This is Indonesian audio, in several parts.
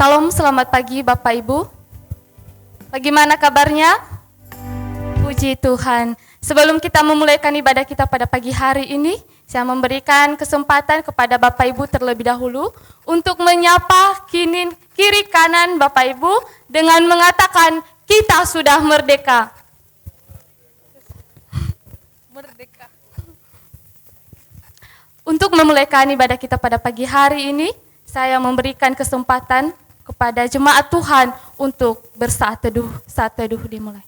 Salam, selamat pagi Bapak Ibu. Bagaimana kabarnya? Puji Tuhan. Sebelum kita memulaikan ibadah kita pada pagi hari ini, saya memberikan kesempatan kepada Bapak Ibu terlebih dahulu untuk menyapa kiri kanan Bapak Ibu dengan mengatakan kita sudah merdeka. Merdeka. Untuk memulaikan ibadah kita pada pagi hari ini, saya memberikan kesempatan kepada jemaat Tuhan untuk bersaat teduh. Saat teduh dimulai.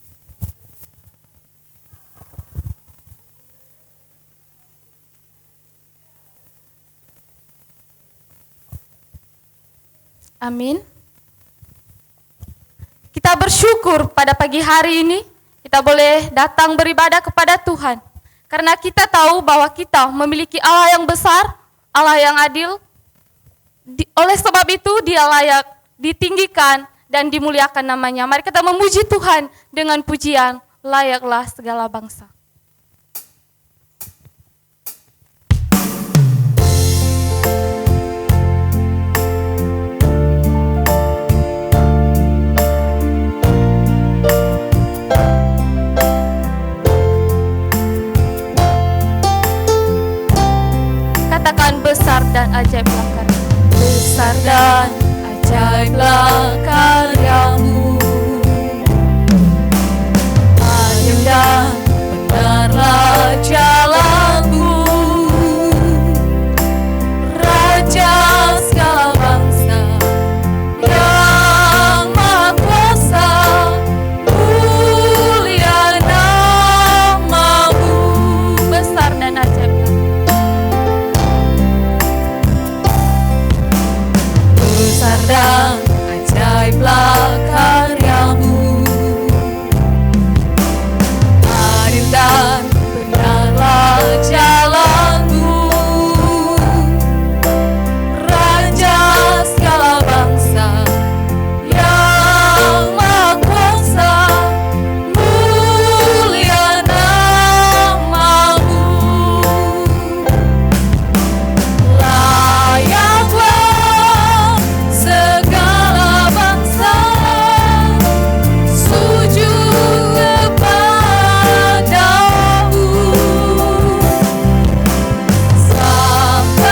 Amin. Kita bersyukur pada pagi hari ini kita boleh datang beribadah kepada Tuhan. Karena kita tahu bahwa kita memiliki Allah yang besar, Allah yang adil. Oleh sebab itu dia layak ditinggikan dan dimuliakan namanya. Mari kita memuji Tuhan dengan pujian layaklah segala bangsa. Katakan besar dan ajaiblah karya. Besar dan ajaiblah karyamu, adil dan benarlah jalanmu, Raja segala bangsa yang Maha Kuasa, mulia namamu. Besar dan ajaiblah. Besar dan ajaiblah karyamu, adil dan benarlah jalanmu, Raja segala bangsa yang Maha Kuasa, mulia namamu. Layaklah segala bangsa sujud kepadamu, sembahlah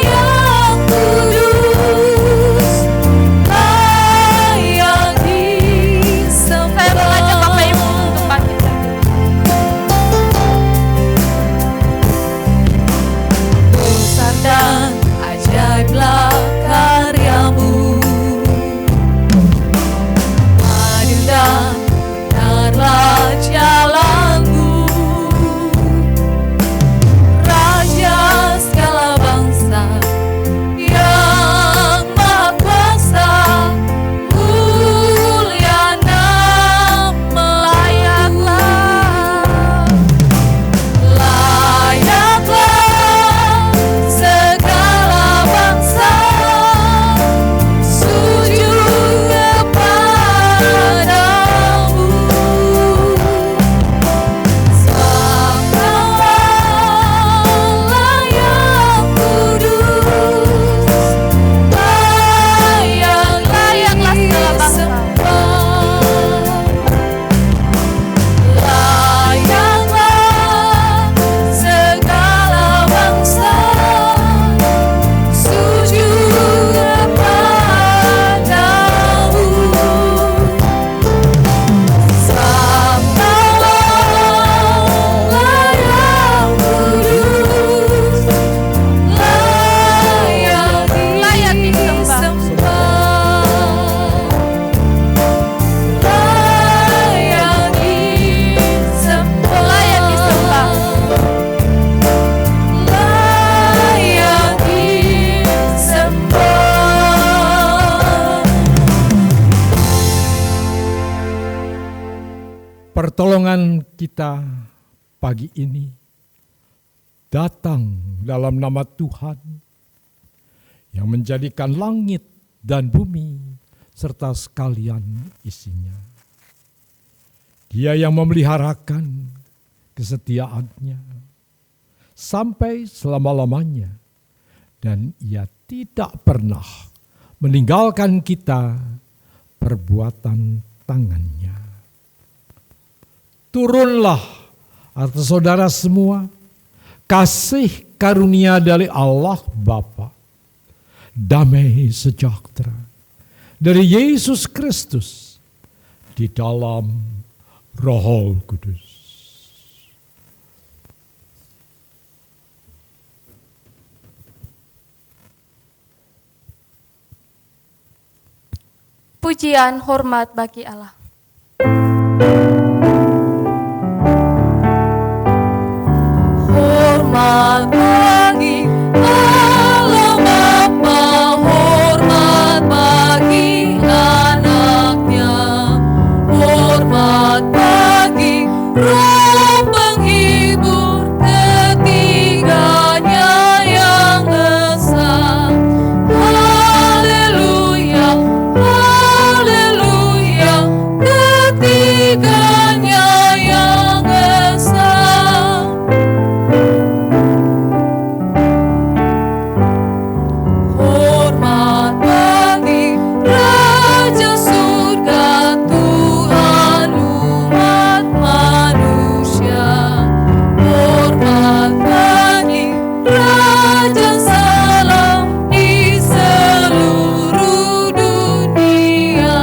yang kudus, layak disembah. Saya mengajak Bapak Ibu untuk bangkit. Besar dan ajaiblah karyamu, adil dan benarlah jalanmu, Raja segala bangsa yang Maha Kuasa, mulia namamu. Layaklah segala bangsa sujud kepadamu, sembahlah yang kudus, layaklah segala bangsa. Layaklah segala bangsa sujud kepadamu, sembahlah yang kudus, layak disembah, layak disembah, layak disembah, layak disembah. Pertolongan kita pagi ini datang dalam nama Tuhan yang menjadikan langit dan bumi serta sekalian isinya. Dia yang memeliharakan kesetiaannya sampai selama-lamanya dan ia tidak pernah meninggalkan kita perbuatan tangannya. Turunlah atas saudara semua kasih karunia dari Allah Bapa, damai sejahtera dari Yesus Kristus di dalam Roh Kudus. Pujian hormat bagi Allah. Hormat bagi Allah Bapa, hormat bagi anaknya, hormat bagi Roh penghibur ketiganya yang esa. Haleluya, haleluya, ketiganya yang esa. Hormat bagi Raja surga, Tuhan umat manusia. Hormat bagi Raja salam di seluruh dunia.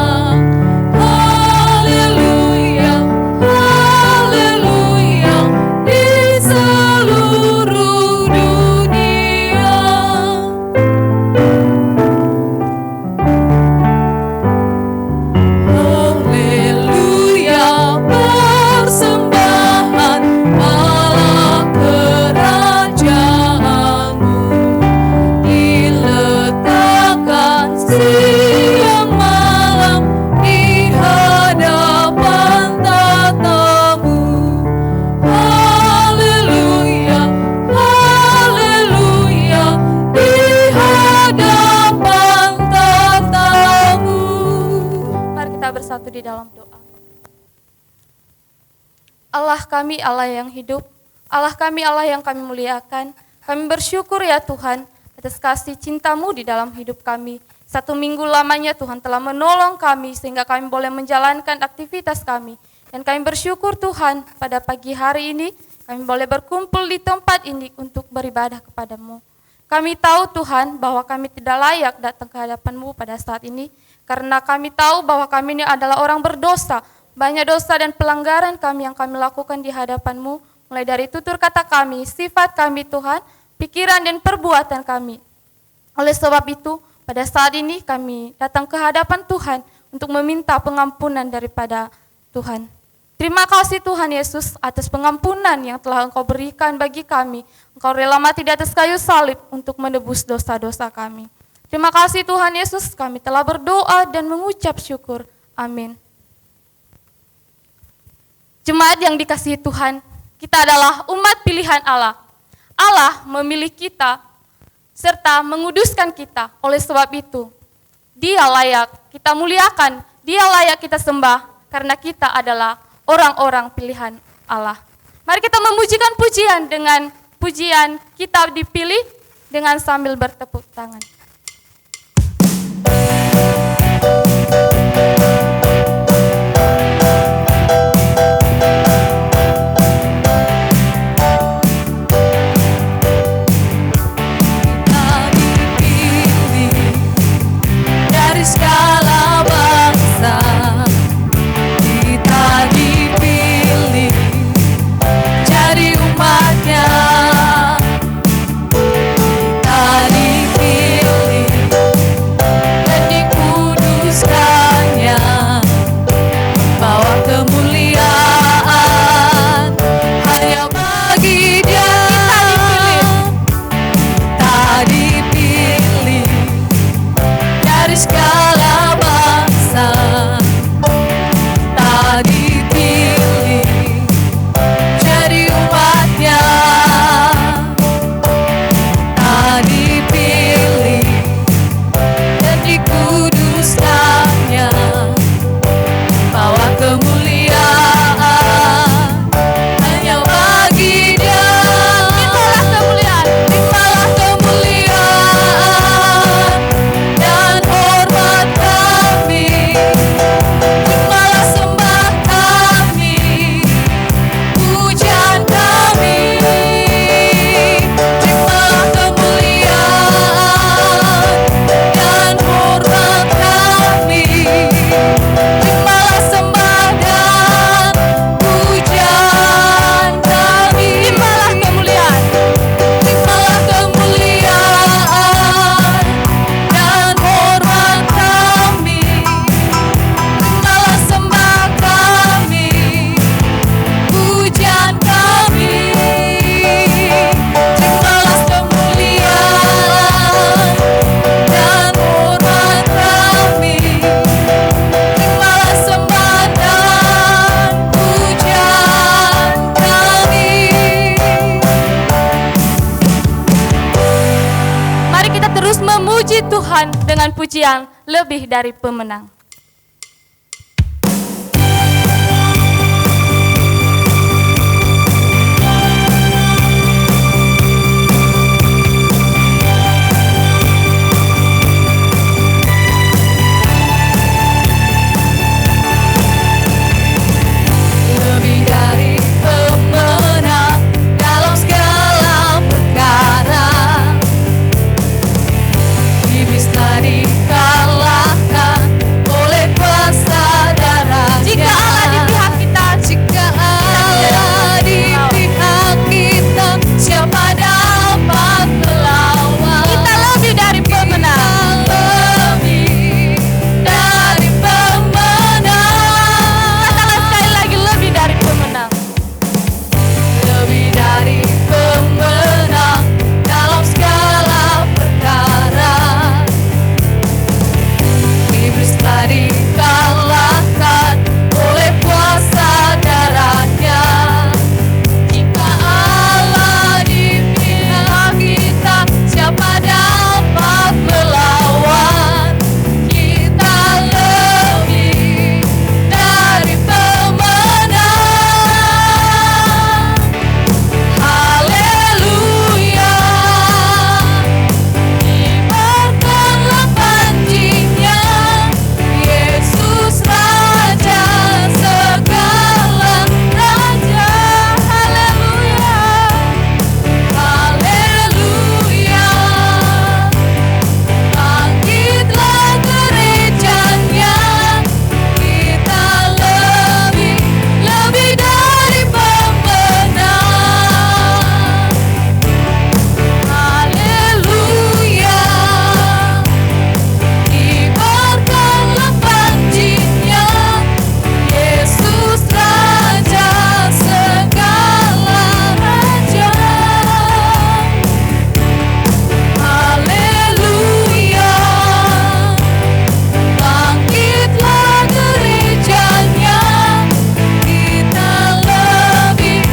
Haleluya, haleluya, di seluruh dunia. Haleluya, persembahan malam kerajaanmu diletakkan siang malam di hadapan tatamu. Haleluya, haleluya, di hadapan tatamu. Mari kita bersatu di dalam doa. Allah kami, Allah yang hidup, Allah kami, Allah yang kami muliakan. Kami bersyukur ya Tuhan atas kasih cinta-Mu di dalam hidup kami. 1 minggu lamanya Tuhan telah menolong kami sehingga kami boleh menjalankan aktivitas kami. Dan kami bersyukur Tuhan pada pagi hari ini kami boleh berkumpul di tempat ini untuk beribadah kepada-Mu. Kami tahu Tuhan bahwa kami tidak layak datang ke hadapan-Mu pada saat ini karena kami tahu bahwa kami ini adalah orang berdosa. Banyak dosa dan pelanggaran kami yang kami lakukan di hadapan-Mu, mulai dari tutur kata kami, sifat kami Tuhan, pikiran dan perbuatan kami. Oleh sebab itu, pada saat ini kami datang ke hadapan Tuhan untuk meminta pengampunan daripada Tuhan. Terima kasih Tuhan Yesus atas pengampunan yang telah Engkau berikan bagi kami. Engkau rela mati di atas kayu salib untuk menebus dosa-dosa kami. Terima kasih Tuhan Yesus, kami telah berdoa dan mengucap syukur. Amin. Jemaat yang dikasihi Tuhan, kita adalah umat pilihan Allah. Allah memilih kita serta menguduskan kita. Oleh sebab itu, Dia layak kita muliakan, Dia layak kita sembah karena kita adalah orang-orang pilihan Allah. Mari kita memujikan pujian dengan pujian kita dipilih dengan sambil bertepuk tangan. Segala bangsa kita dipilih jadi umatnya, kita dipilih dengan pujian lebih dari pemenang. Lebih dari pemenang dalam segala perkara, iblis telah dikalahkan oleh kuasa darah-Nya. Jika Allah di pihak kita, Jika Allah di pihak kita, siapa dapat melawan? kita lebih dari pemenang. Lebih dari pemenang. Katakan sekali lagi, lebih dari pemenang. Lebih dari pemenang dalam segala perkara, iblis telah dikalahkan oleh kuasa darah-Nya. Jika Allah di pihak kita, siapa dapat melawan? Kita lebih dari pemenang. Haleluya, kibarkanlah panjinya, Yesus Raja segala raja. Haleluya, haleluya, bangkitlah gerejanya, kita lebih dari pemenang. Haleluya, kibarkanlah panjinya, Yesus Raja segala raja. Haleluya, bangkitlah gerejanya, kita lebih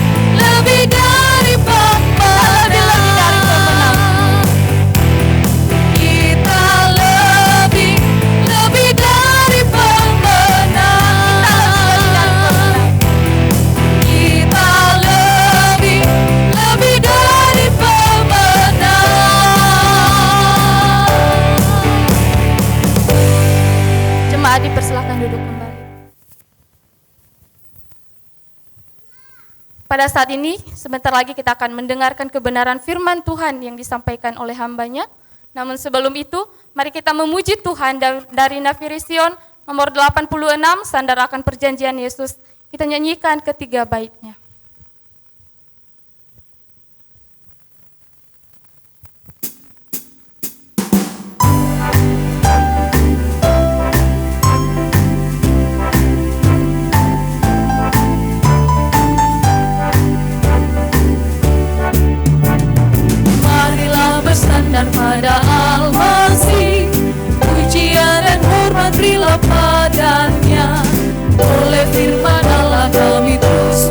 dari pemenang. Kita lebih dari pemenang. Kita lebih dari pemenang. Jemaat dipersilakan duduk kembali. Pada saat ini, sebentar lagi kita akan mendengarkan kebenaran firman Tuhan yang disampaikan oleh hambanya. Namun sebelum itu, mari kita memuji Tuhan dari Nafirision nomor 86, Sandar akan Perjanjian Yesus. Kita nyanyikan ketiga baitnya. Marilah bersandar pada Al-Masih, pujian dan hormat berilah padanya. Oleh firman Allah kami terus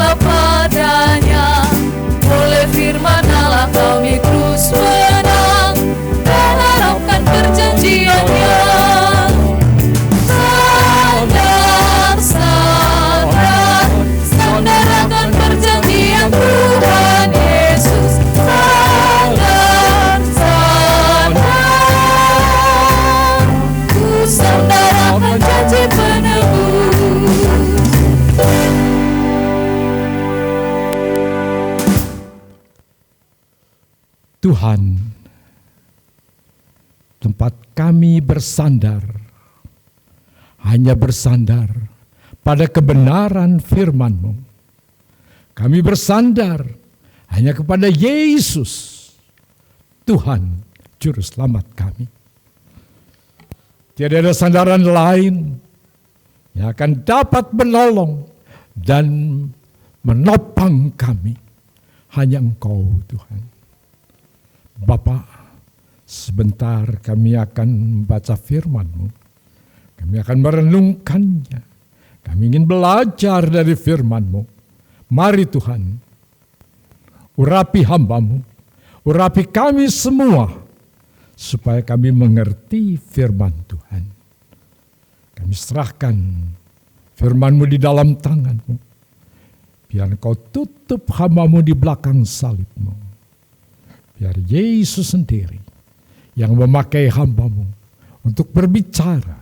berharap padanya. Oleh firman Allah kami terus menang, mengharapkan perjanjiannya. Sandar, sandar, sandar akan perjanjian Tuhan Yesus. Sandar, sandar, ku sandar akan janji penebus. Tuhan, tempat kami bersandar, hanya bersandar pada kebenaran firman-Mu. Kami bersandar hanya kepada Yesus, Tuhan Juru Selamat kami. Tidak ada sandaran lain yang akan dapat menolong dan menopang kami. Hanya Engkau, Tuhan. Bapa, sebentar kami akan membaca firman-Mu. Kami akan merenungkannya. Kami ingin belajar dari firman-Mu. Mari Tuhan, urapi hamba-Mu, urapi kami semua, supaya kami mengerti firman Tuhan. Kami serahkan firman-Mu di dalam tangan-Mu. Biar Engkau tutup hamba-Mu di belakang salib-Mu. Biar Yesus sendiri yang memakai hamba-Mu untuk berbicara,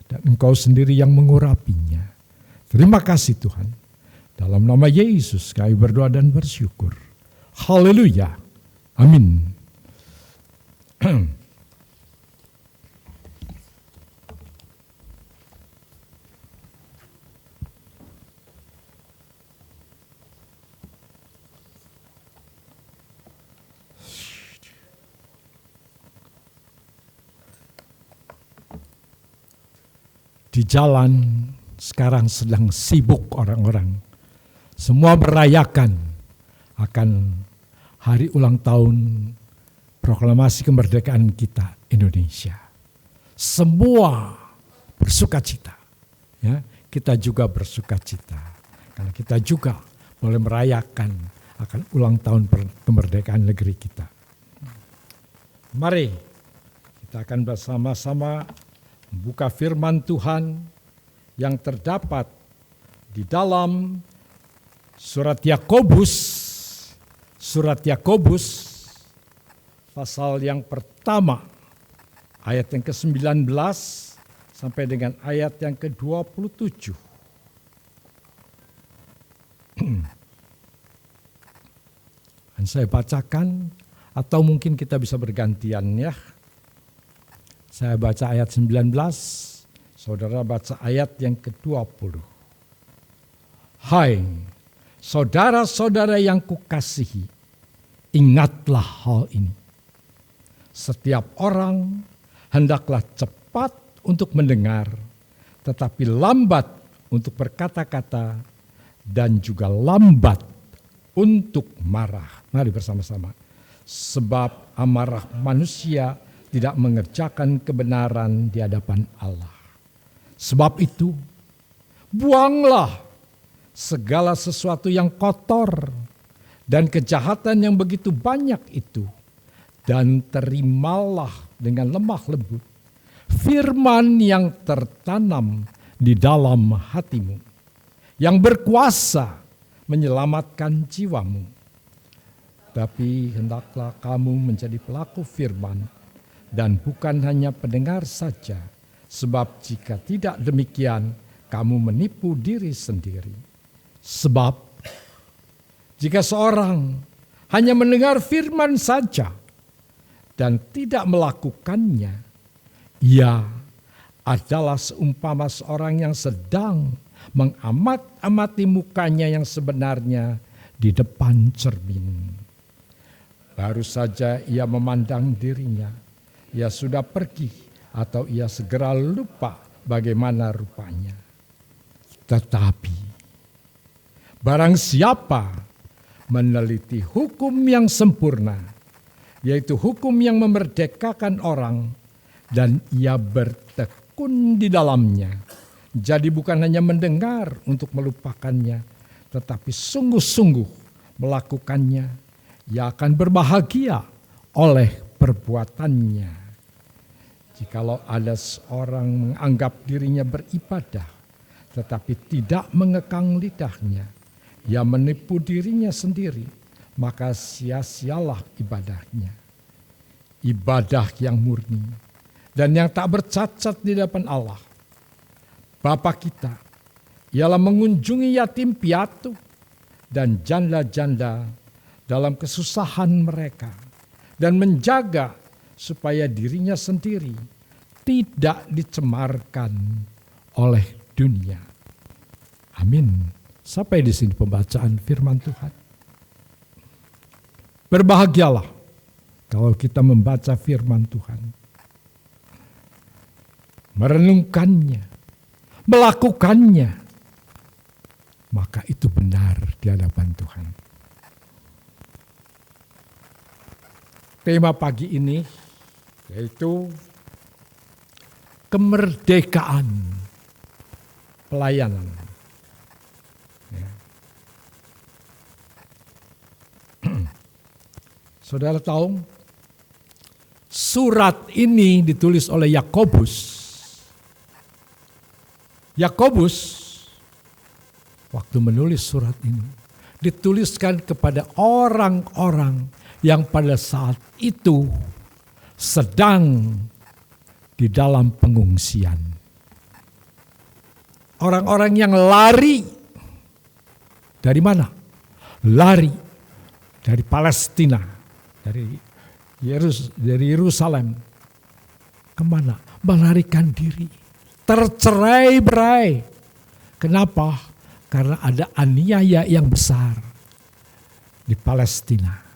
dan Engkau sendiri yang mengurapinya. Terima kasih Tuhan. Dalam nama Yesus kami berdoa dan bersyukur. Haleluya. Amin. Di jalan sekarang sedang sibuk orang-orang. Semua merayakan akan hari ulang tahun proklamasi kemerdekaan kita Indonesia. Semua bersukacita. Ya, kita juga bersukacita. Karena kita juga boleh merayakan akan ulang tahun kemerdekaan negeri kita. Mari kita akan bersama-sama membuka firman Tuhan yang terdapat di dalam surat Yakobus pasal yang pertama ayat yang ke-19 sampai dengan ayat yang ke-27. Dan saya bacakan atau mungkin kita bisa bergantian ya. Saya baca ayat 19, saudara baca ayat yang ke-20. Hai, saudara-saudara yang kukasihi, ingatlah hal ini. Setiap orang hendaklah cepat untuk mendengar, tetapi lambat untuk berkata-kata, dan juga lambat untuk marah. Mari bersama-sama. Sebab amarah manusia tidak mengerjakan kebenaran di hadapan Allah. Sebab itu, buanglah segala sesuatu yang kotor dan kejahatan yang begitu banyak itu, dan terimalah dengan lemah lembut firman yang tertanam di dalam hatimu, yang berkuasa menyelamatkan jiwamu. Tapi hendaklah kamu menjadi pelaku firman, dan bukan hanya pendengar saja, sebab jika tidak demikian, kamu menipu diri sendiri. Sebab jika seorang hanya mendengar firman saja dan tidak melakukannya, ia adalah seumpama seorang yang sedang mengamat-amati mukanya yang sebenarnya di depan cermin. Baru saja ia memandang dirinya, ia sudah pergi atau ia segera lupa bagaimana rupanya. Tetapi barang siapa meneliti hukum yang sempurna, yaitu hukum yang memerdekakan orang, dan ia bertekun di dalamnya, jadi bukan hanya mendengar untuk melupakannya, tetapi sungguh-sungguh melakukannya, ia akan berbahagia oleh perbuatannya. Jikalau ada seorang menganggap dirinya beribadah, tetapi tidak mengekang lidahnya, ia menipu dirinya sendiri, maka sia-sialah ibadahnya. Ibadah yang murni dan yang tak bercacat di hadapan Allah, Bapa kita, ialah mengunjungi yatim piatu dan janda-janda dalam kesusahan mereka dan menjaga supaya dirinya sendiri tidak dicemarkan oleh dunia. Amin. Sampai di sini pembacaan firman Tuhan. Berbahagialah kalau kita membaca firman Tuhan, merenungkannya, melakukannya, maka itu benar di hadapan Tuhan. Tema pagi ini yaitu kemerdekaan pelayanan. Ya. Saudara tahu, surat ini ditulis oleh Yakobus. Yakobus waktu menulis surat ini dituliskan kepada orang-orang yang pada saat itu sedang di dalam pengungsian. Orang-orang yang lari dari mana? Lari dari Palestina, dari Yerusalem. Kemana? Melarikan diri. Tercerai-berai. Kenapa? Karena ada aniaya yang besar di Palestina.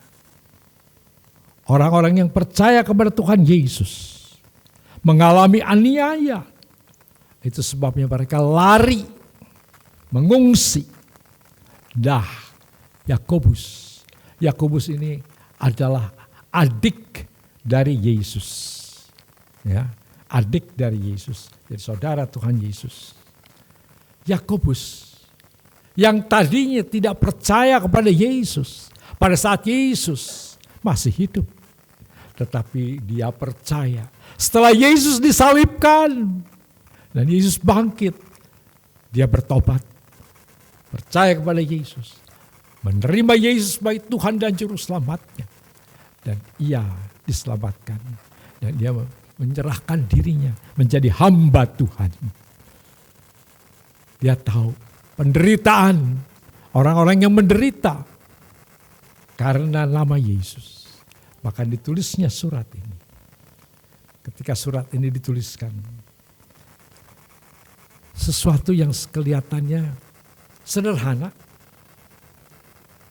Orang-orang yang percaya kepada Tuhan Yesus mengalami aniaya. Itu sebabnya mereka lari, mengungsi. Nah, Yakobus ini adalah adik dari Yesus. Ya, adik dari Yesus. Jadi saudara Tuhan Yesus. Yakobus yang tadinya tidak percaya kepada Yesus pada saat Yesus masih hidup. Tetapi dia percaya. Setelah Yesus disalibkan dan Yesus bangkit, dia bertobat. Percaya kepada Yesus. Menerima Yesus sebagai Tuhan dan Juru Selamatnya. Dan ia diselamatkan. Dan dia menyerahkan dirinya menjadi hamba Tuhan. Dia tahu penderitaan orang-orang yang menderita karena nama Yesus. Maka ditulisnya surat ini. Ketika surat ini dituliskan, sesuatu yang kelihatannya sederhana.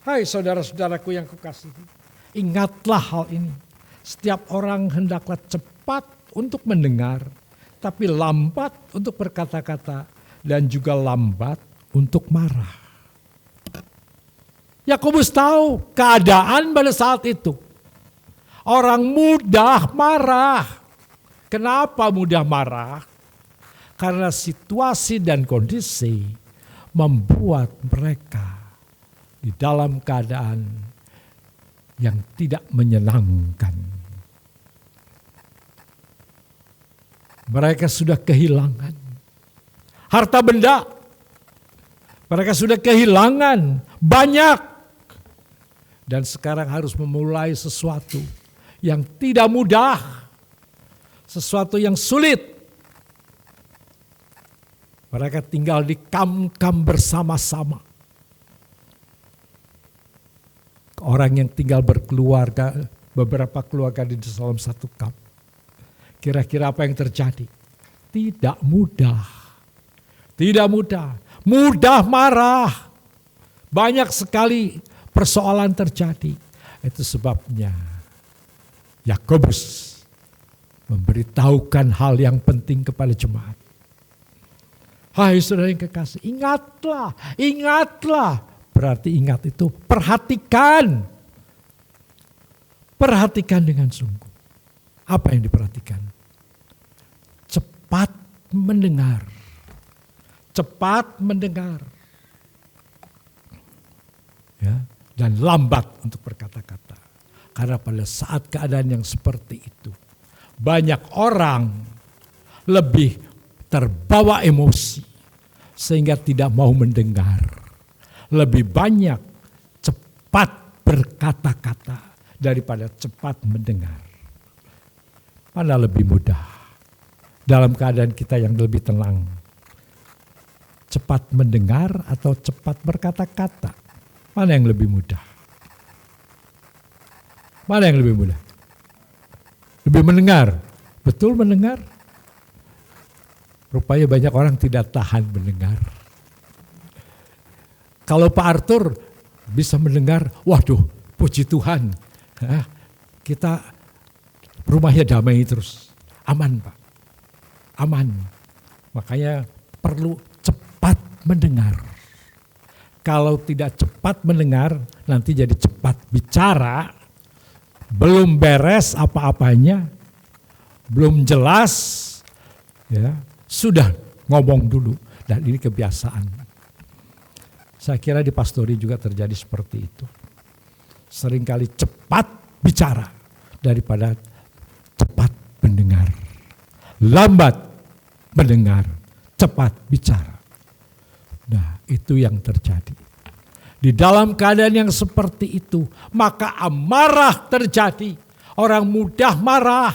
Hai saudara-saudaraku yang kukasihi, ingatlah hal ini. Setiap orang hendaklah cepat untuk mendengar, tapi lambat untuk berkata-kata dan juga lambat untuk marah. Yakobus tahu keadaan pada saat itu. Orang mudah marah. Kenapa mudah marah? Karena situasi dan kondisi membuat mereka di dalam keadaan yang tidak menyenangkan. Mereka sudah kehilangan harta benda. Mereka sudah kehilangan banyak. Dan sekarang harus memulai sesuatu yang tidak mudah. Sesuatu yang sulit. Mereka tinggal di kam-kam bersama-sama. Orang yang tinggal berkeluarga, beberapa keluarga di dalam satu kam. Kira-kira apa yang terjadi? Tidak mudah. Tidak mudah. Mudah marah. Banyak sekali persoalan terjadi. Itu sebabnya Yakobus memberitahukan hal yang penting kepada jemaat. Hai saudara yang kekasih, ingatlah, ingatlah. Berarti ingat itu perhatikan. Perhatikan dengan sungguh. Apa yang diperhatikan? Cepat mendengar. Cepat mendengar. ya, dan lambat untuk berkata-kata. Karena pada saat keadaan yang seperti itu, banyak orang lebih terbawa emosi sehingga tidak mau mendengar. Lebih banyak cepat berkata-kata daripada cepat mendengar. Mana lebih mudah dalam keadaan kita yang lebih tenang? Cepat mendengar atau cepat berkata-kata? Mana yang lebih mudah? Mana yang lebih mudah? Lebih mendengar. Betul mendengar? Rupanya banyak orang tidak tahan mendengar. Kalau Pak Arthur bisa mendengar, waduh puji Tuhan. Kita rumahnya damai terus. Aman Pak. Aman. Makanya perlu cepat mendengar. Kalau tidak cepat mendengar, nanti jadi cepat bicara. Belum beres apa-apanya, belum jelas, ya sudah ngomong dulu. Dan ini kebiasaan. Saya kira di pastori juga terjadi seperti itu. Seringkali cepat bicara daripada cepat mendengar. Lambat mendengar, cepat bicara. Nah, itu yang terjadi. Di dalam keadaan yang seperti itu, maka amarah terjadi. Orang mudah marah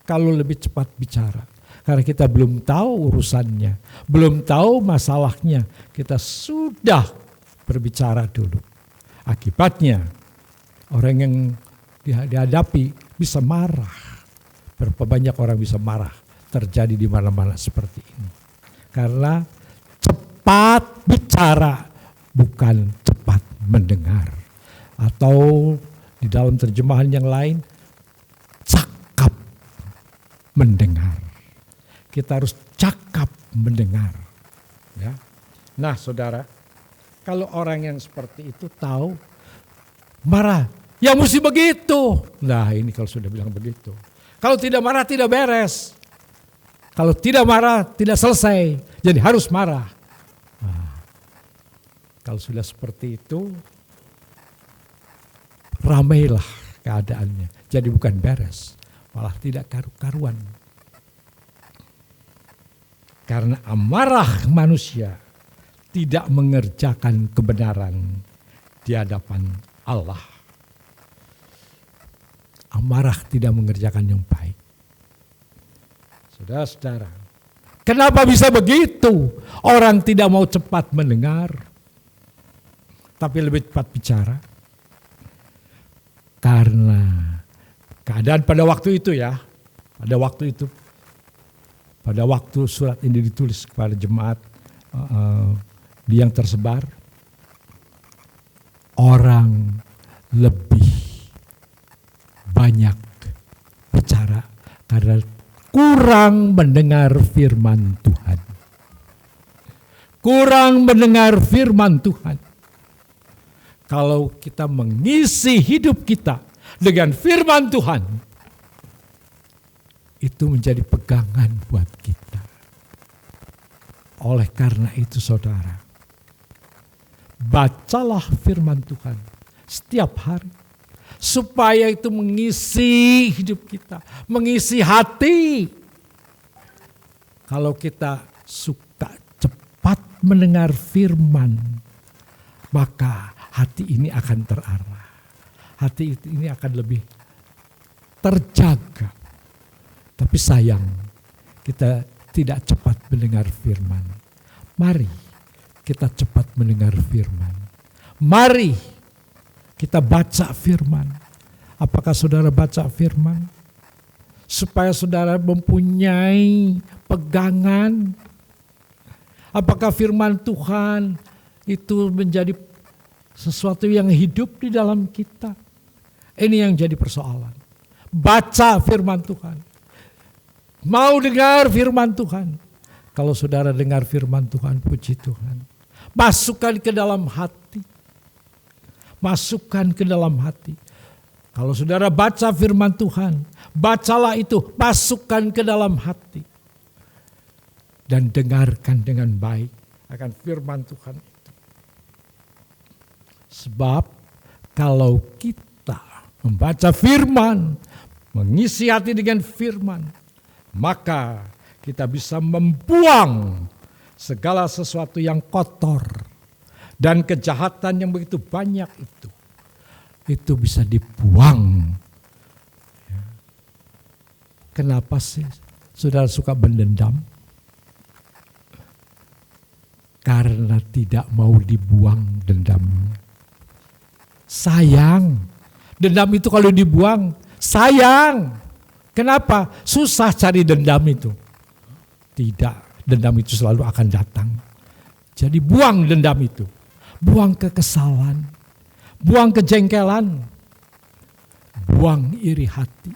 kalau lebih cepat bicara. Karena kita belum tahu urusannya, belum tahu masalahnya. Kita sudah berbicara dulu. Akibatnya orang yang dihadapi bisa marah. Berapa banyak orang bisa marah terjadi di mana-mana seperti ini. Karena cepat bicara bukan cepat mendengar. Atau di dalam terjemahan yang lain, cakap mendengar. Kita harus cakap mendengar. Ya. Nah saudara, kalau orang yang seperti itu tahu marah, ya mesti begitu. Nah ini kalau sudah bilang begitu. Kalau tidak marah tidak beres. Kalau tidak marah tidak selesai. Jadi harus marah. Nah, kalau sudah seperti itu, ramailah keadaannya. Jadi bukan beres, malah tidak karu-karuan. Karena amarah manusia tidak mengerjakan kebenaran di hadapan Allah. Amarah tidak mengerjakan yang baik. Saudara-saudara, kenapa bisa begitu? Orang tidak mau cepat mendengar, tapi lebih cepat bicara. Karena keadaan pada waktu itu ya, pada waktu surat ini ditulis kepada jemaat yang tersebar, orang lebih banyak bicara karena kurang mendengar firman Tuhan. Kurang mendengar firman Tuhan. Kalau kita mengisi hidup kita dengan firman Tuhan, itu menjadi pegangan buat kita. Oleh karena itu saudara, bacalah firman Tuhan setiap hari. Supaya itu mengisi hidup kita, mengisi hati. Kalau kita suka cepat mendengar firman, maka hati ini akan terarah. Hati ini akan lebih terjaga. Tapi sayang, kita tidak cepat mendengar firman. Mari kita cepat mendengar firman. Mari kita baca firman. Apakah saudara baca firman? Supaya saudara mempunyai pegangan. Apakah firman Tuhan itu menjadi sesuatu yang hidup di dalam kita? Ini yang jadi persoalan. Baca firman Tuhan. Mau dengar firman Tuhan. Kalau saudara dengar firman Tuhan, puji Tuhan. Masukkan ke dalam hati. Masukkan ke dalam hati. Kalau saudara baca firman Tuhan, bacalah itu, masukkan ke dalam hati. Dan dengarkan dengan baik akan firman Tuhan itu. Sebab kalau kita membaca firman, mengisi hati dengan firman, maka kita bisa membuang segala sesuatu yang kotor dan kejahatan yang begitu banyak itu bisa dibuang. Kenapa sih saudara suka mendendam? Karena tidak mau dibuang dendamnya. Sayang, dendam itu kalau dibuang sayang. Kenapa? Susah cari dendam itu. Tidak, dendam itu selalu akan datang. Jadi buang dendam itu. Buang kekesalan, buang kejengkelan, buang iri hati,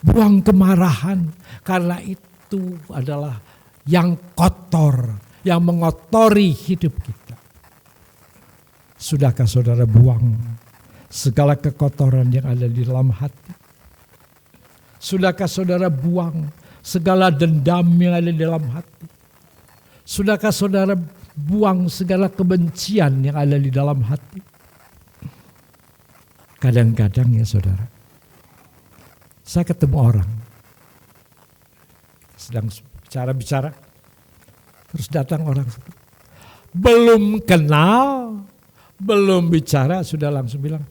buang kemarahan. Karena itu adalah yang kotor, yang mengotori hidup kita. Sudahkah saudara buang segala kekotoran yang ada di dalam hati? Sudahkah saudara buang segala dendam yang ada di dalam hati? Sudahkah saudara buang segala kebencian yang ada di dalam hati? Kadang-kadang ya saudara, saya ketemu orang sedang bicara, terus datang orang belum kenal, belum bicara, sudah langsung bilang,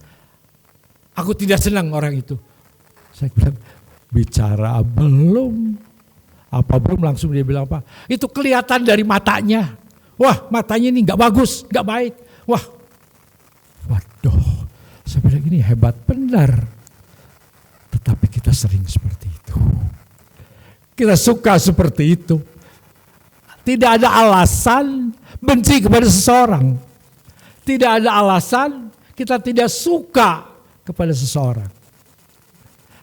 aku tidak senang orang itu. Saya bilang, bicara belum, apa belum, langsung dia bilang apa? Itu kelihatan dari matanya. Wah, matanya ini nggak bagus, nggak baik. Wah, waduh, saya bilang ini hebat benar. Tetapi kita sering seperti itu. Kita suka seperti itu. Tidak ada alasan benci kepada seseorang. Tidak ada alasan kita tidak suka kepada seseorang.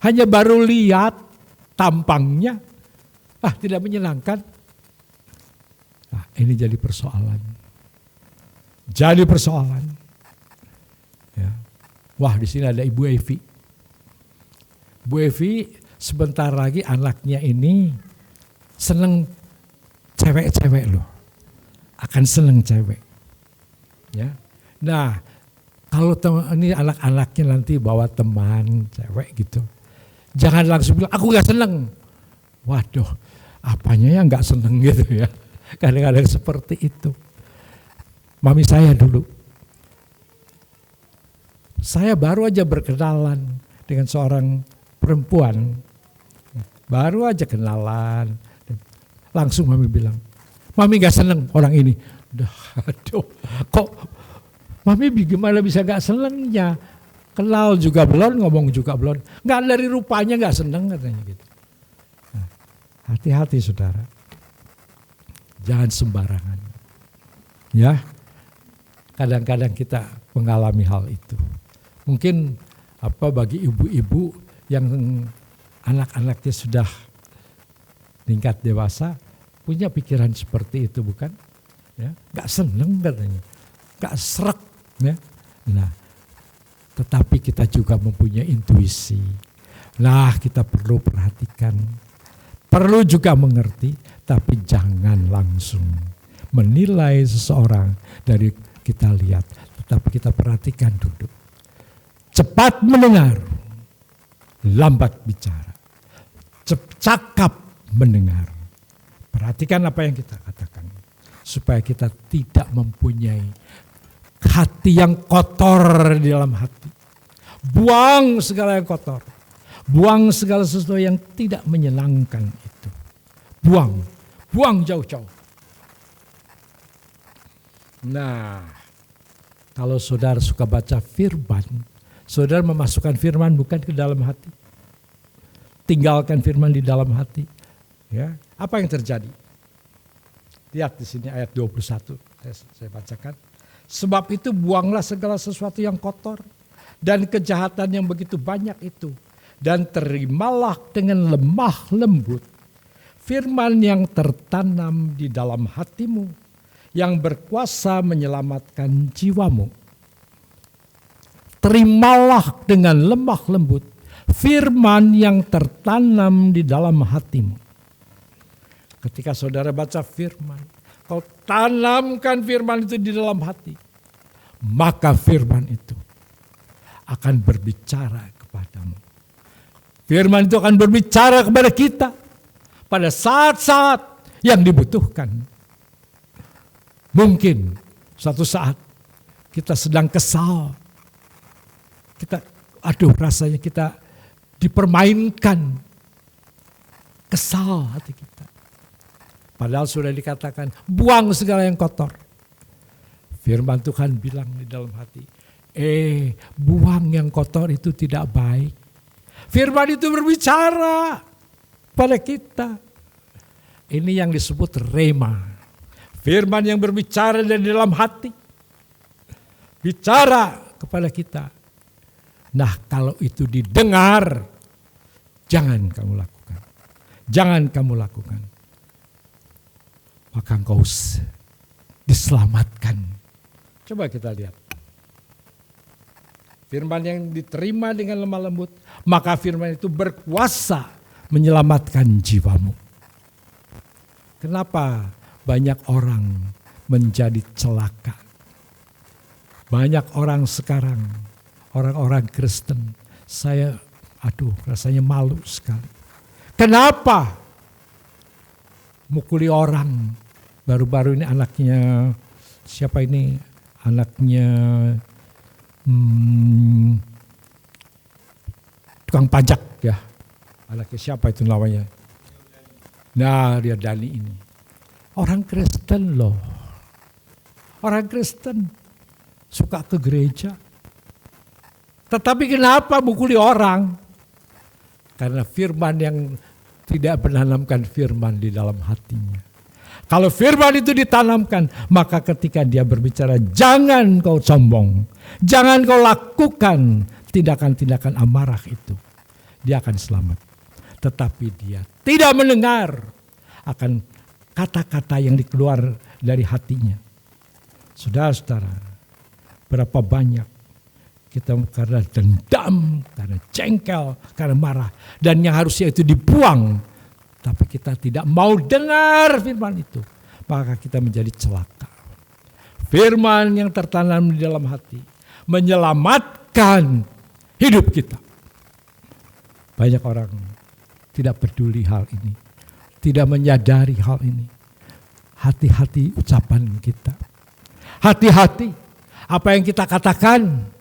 Hanya baru lihat tampangnya, tidak menyenangkan. Nah, ini jadi persoalan. Ya. Wah, di sini ada Ibu Evi. Bu Evi sebentar lagi anaknya ini seneng cewek-cewek loh. Akan seneng cewek. Ya. Nah, kalau ini anak-anaknya nanti bawa teman cewek gitu. Jangan langsung bilang, aku gak seneng. Waduh, apanya yang gak seneng gitu ya. Kadang-kadang seperti itu. Mami saya dulu. Saya baru aja berkenalan dengan seorang perempuan. Baru aja kenalan. Langsung mami bilang, mami gak seneng orang ini. Aduh, kok mami gimana bisa gak senengnya? Kenal juga belum, ngomong juga belum. Gak dari rupanya gak seneng katanya gitu. Nah, hati-hati saudara. Jangan sembarangan. Ya, kadang-kadang kita mengalami hal itu. Mungkin bagi ibu-ibu yang anak-anaknya sudah tingkat dewasa punya pikiran seperti itu, bukan? Ya, gak seneng katanya, gak srek. Ya. Nah, tetapi kita juga mempunyai intuisi. Nah, kita perlu perhatikan, perlu juga mengerti, tapi jangan langsung menilai seseorang dari kita lihat, tetapi kita perhatikan dulu. Cepat mendengar, lambat bicara. Cakap mendengar. Perhatikan apa yang kita katakan. Supaya kita tidak mempunyai hati yang kotor di dalam hati. Buang segala yang kotor. Buang segala sesuatu yang tidak menyenangkan itu. Buang jauh-jauh. Nah, kalau saudara suka baca firman, saudara memasukkan firman bukan ke dalam hati. Tinggalkan firman di dalam hati. Ya, apa yang terjadi? Lihat di sini ayat 21. Saya bacakan. Sebab itu buanglah segala sesuatu yang kotor dan kejahatan yang begitu banyak itu. Dan terimalah dengan lemah lembut firman yang tertanam di dalam hatimu, yang berkuasa menyelamatkan jiwamu. Terimalah dengan lemah lembut firman yang tertanam di dalam hatimu. Ketika saudara baca firman, kau tanamkan firman itu di dalam hati. maka firman itu akan berbicara kepadamu. Firman itu akan berbicara kepada kita pada saat-saat yang dibutuhkan. Mungkin suatu saat kita sedang kesal. Rasanya kita dipermainkan. Kesal hati kita. Padahal sudah dikatakan, buang segala yang kotor. Firman Tuhan bilang di dalam hati, buang yang kotor itu tidak baik. Firman itu berbicara pada kita. Ini yang disebut rema. Firman yang berbicara dari dalam hati. Bicara kepada kita. Nah, kalau itu didengar, jangan kamu lakukan. Jangan kamu lakukan. Maka engkau diselamatkan. Coba kita lihat. Firman yang diterima dengan lemah lembut, maka firman itu berkuasa menyelamatkan jiwamu. Kenapa banyak orang menjadi celaka? Banyak orang sekarang, orang-orang Kristen, rasanya malu sekali. Kenapa? Mukuli orang. Baru-baru ini anaknya, siapa ini? Anaknya tukang pajak ya. Anaknya siapa itu namanya? Nah, dia Dani ini. Orang Kristen loh. Orang Kristen suka ke gereja. Tetapi kenapa mukuli orang? Karena firman yang tidak menanamkan firman di dalam hatinya. Kalau firman itu ditanamkan, maka ketika dia berbicara, jangan kau sombong. Jangan kau lakukan tindakan-tindakan amarah itu. Dia akan selamat. Tetapi dia tidak mendengar akan kata-kata yang dikeluar dari hatinya. Saudara-saudara, berapa banyak kita karena dendam, karena jengkel, karena marah. Dan yang harusnya itu dibuang. Tapi kita tidak mau dengar firman itu. Maka kita menjadi celaka. Firman yang tertanam di dalam hati menyelamatkan hidup kita. Banyak orang tidak peduli hal ini. Tidak menyadari hal ini. Hati-hati ucapan kita. Hati-hati apa yang kita katakan.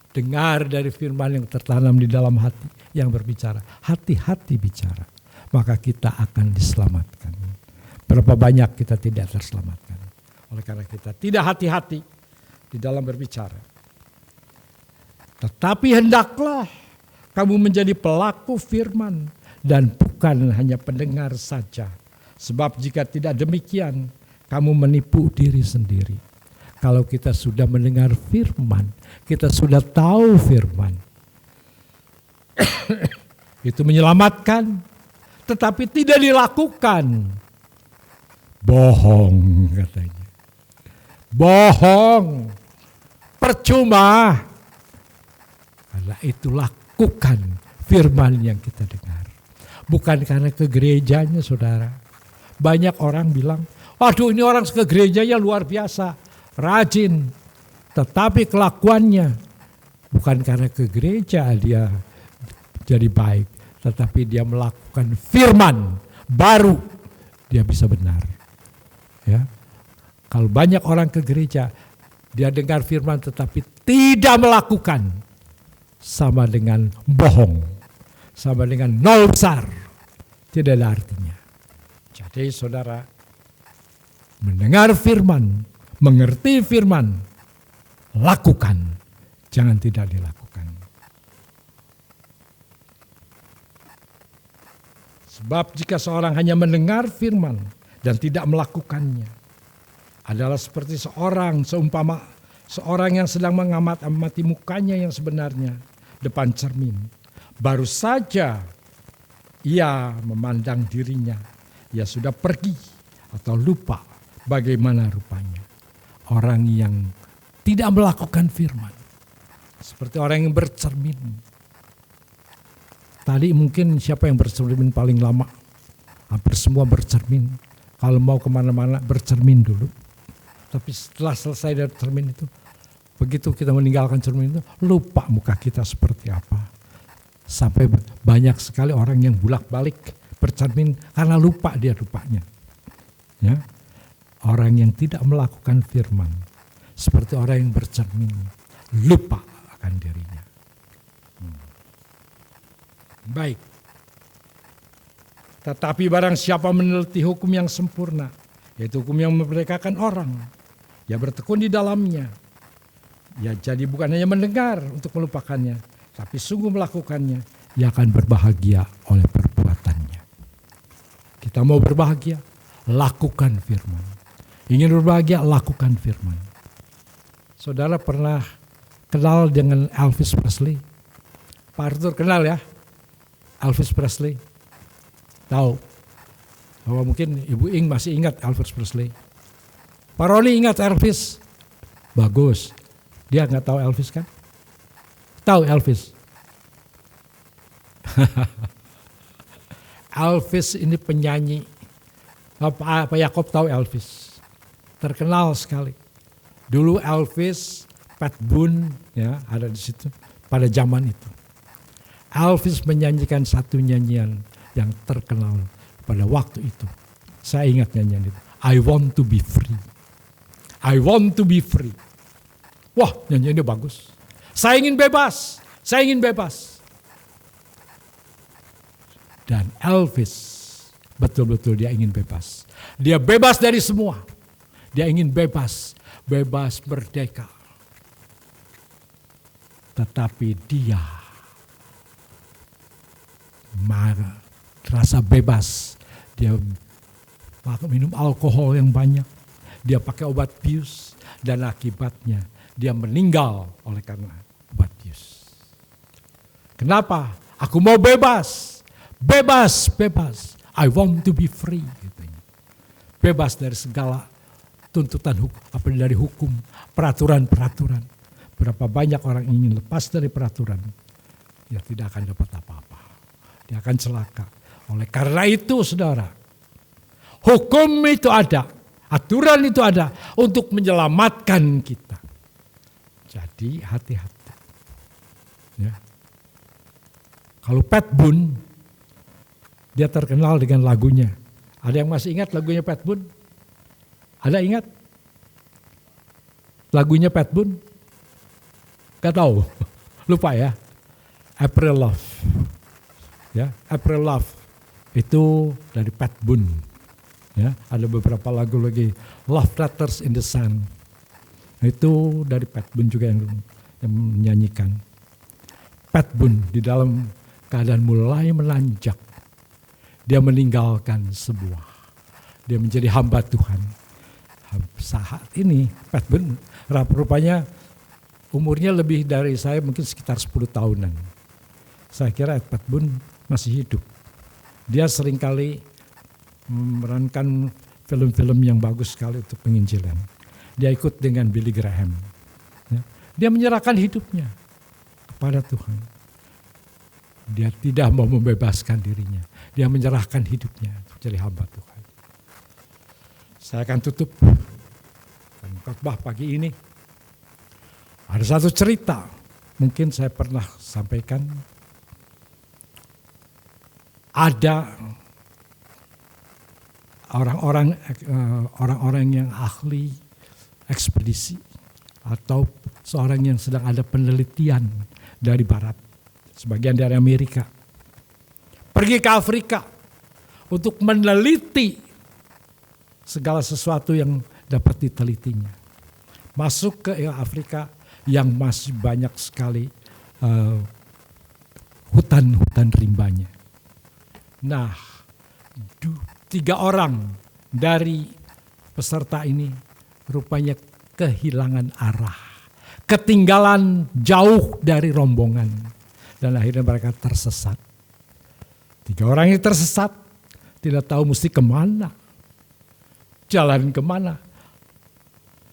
Dengar dari firman yang tertanam di dalam hati yang berbicara. Hati-hati bicara. Maka kita akan diselamatkan. Berapa banyak kita tidak terselamatkan. Oleh karena kita tidak hati-hati di dalam berbicara. Tetapi hendaklah kamu menjadi pelaku firman. Dan bukan hanya pendengar saja. Sebab jika tidak demikian, kamu menipu diri sendiri. Kalau kita sudah mendengar firman, kita sudah tahu firman. Itu menyelamatkan, tetapi tidak dilakukan. Bohong katanya. Bohong. Percuma. Karena itu lakukan firman yang kita dengar. Bukan karena ke gerejanya saudara. Banyak orang bilang, waduh ini orang ke gerejanya luar biasa. Rajin, tetapi kelakuannya bukan karena ke gereja dia jadi baik, tetapi dia melakukan firman baru dia bisa benar. Ya, kalau banyak orang ke gereja dia dengar firman tetapi tidak melakukan, sama dengan bohong, sama dengan nol besar, tidak ada artinya. Jadi saudara mendengar firman. Mengerti firman, lakukan, jangan tidak dilakukan. Sebab jika seorang hanya mendengar firman dan tidak melakukannya, adalah seperti seumpama seorang yang sedang mengamati mukanya yang sebenarnya depan cermin. Baru saja ia memandang dirinya, ia sudah pergi atau lupa bagaimana rupanya. Orang yang tidak melakukan firman. Seperti orang yang bercermin. Tadi mungkin siapa yang bercermin paling lama? Hampir semua bercermin. Kalau mau kemana-mana bercermin dulu. Tapi setelah selesai dari cermin itu, begitu kita meninggalkan cermin itu, lupa muka kita seperti apa. Sampai banyak sekali orang yang bolak-balik bercermin karena lupa dia rupanya. Ya. Orang yang tidak melakukan firman seperti orang yang bercermin, lupa akan dirinya. Baik. Tetapi barang siapa meneliti hukum yang sempurna, yaitu hukum yang memerdekakan orang, ia bertekun di dalamnya. Ya, jadi bukan hanya mendengar untuk melupakannya, tapi sungguh melakukannya, ia akan berbahagia oleh perbuatannya. Kita mau berbahagia, lakukan firman. Ingin berbahagia, lakukan firman. Saudara pernah kenal dengan Elvis Presley? Pak Arthur kenal ya? Elvis Presley? Tahu? Bahwa mungkin Ibu Ing masih ingat Elvis Presley. Pak Roni ingat Elvis? Bagus. Dia nggak tahu Elvis kan? Tahu Elvis? Elvis ini penyanyi. Pak Yakob tahu Elvis. Terkenal sekali. Dulu Elvis, Pat Boone ya ada di situ pada zaman itu. Elvis menyanyikan satu nyanyian yang terkenal pada waktu itu. Saya ingat nyanyian itu. I want to be free. I want to be free. Wah, nyanyiannya bagus. Saya ingin bebas. Saya ingin bebas. Dan Elvis betul-betul dia ingin bebas. Dia bebas dari semua. Dia ingin bebas. Bebas merdeka. Tetapi dia merasa bebas. Dia minum alkohol yang banyak. Dia pakai obat bius. Dan akibatnya dia meninggal oleh karena obat bius. Kenapa? Aku mau bebas. Bebas, bebas. I want to be free. Bebas dari segala tuntutan hukum, apa dari hukum, peraturan-peraturan. Berapa banyak orang ingin lepas dari peraturan, dia tidak akan dapat apa-apa. Dia akan celaka. Oleh karena itu, saudara, hukum itu ada, aturan itu ada untuk menyelamatkan kita. Jadi hati-hati. Ya. Kalau Pat Boone, dia terkenal dengan lagunya. Ada yang masih ingat lagunya Pat Boone? Ada ingat? Lagunya Pat Boone? Gak tahu. Lupa ya. April Love. Ya, April Love. Itu dari Pat Boone. Ya, ada beberapa lagu lagi. Love Letters in the Sun. Itu dari Pat Boone juga yang menyanyikan. Pat Boone di dalam keadaan mulai menanjak. Dia meninggalkan sebuah. Dia menjadi hamba Tuhan. Saat ini Pat Boone rupanya umurnya lebih dari saya mungkin sekitar 10 tahunan. Saya kira Pat Boone masih hidup. Dia seringkali memerankan film-film yang bagus sekali untuk penginjilan. Dia ikut dengan Billy Graham. Dia menyerahkan hidupnya kepada Tuhan. Dia tidak mau membebaskan dirinya. Dia menyerahkan hidupnya untuk jadi hamba Tuhan. Saya akan tutup khotbah pagi ini. Ada satu cerita, mungkin saya pernah sampaikan. Ada orang-orang yang ahli ekspedisi atau seorang yang sedang ada penelitian dari barat, sebagian dari Amerika, pergi ke Afrika untuk meneliti segala sesuatu yang dapat ditelitinya. Masuk ke Afrika yang masih banyak sekali hutan-hutan rimbanya. Nah, 3 orang dari peserta ini rupanya kehilangan arah. Ketinggalan jauh dari rombongan. Dan akhirnya mereka tersesat. 3 orang ini tersesat, tidak tahu mesti kemana. Jalan kemana.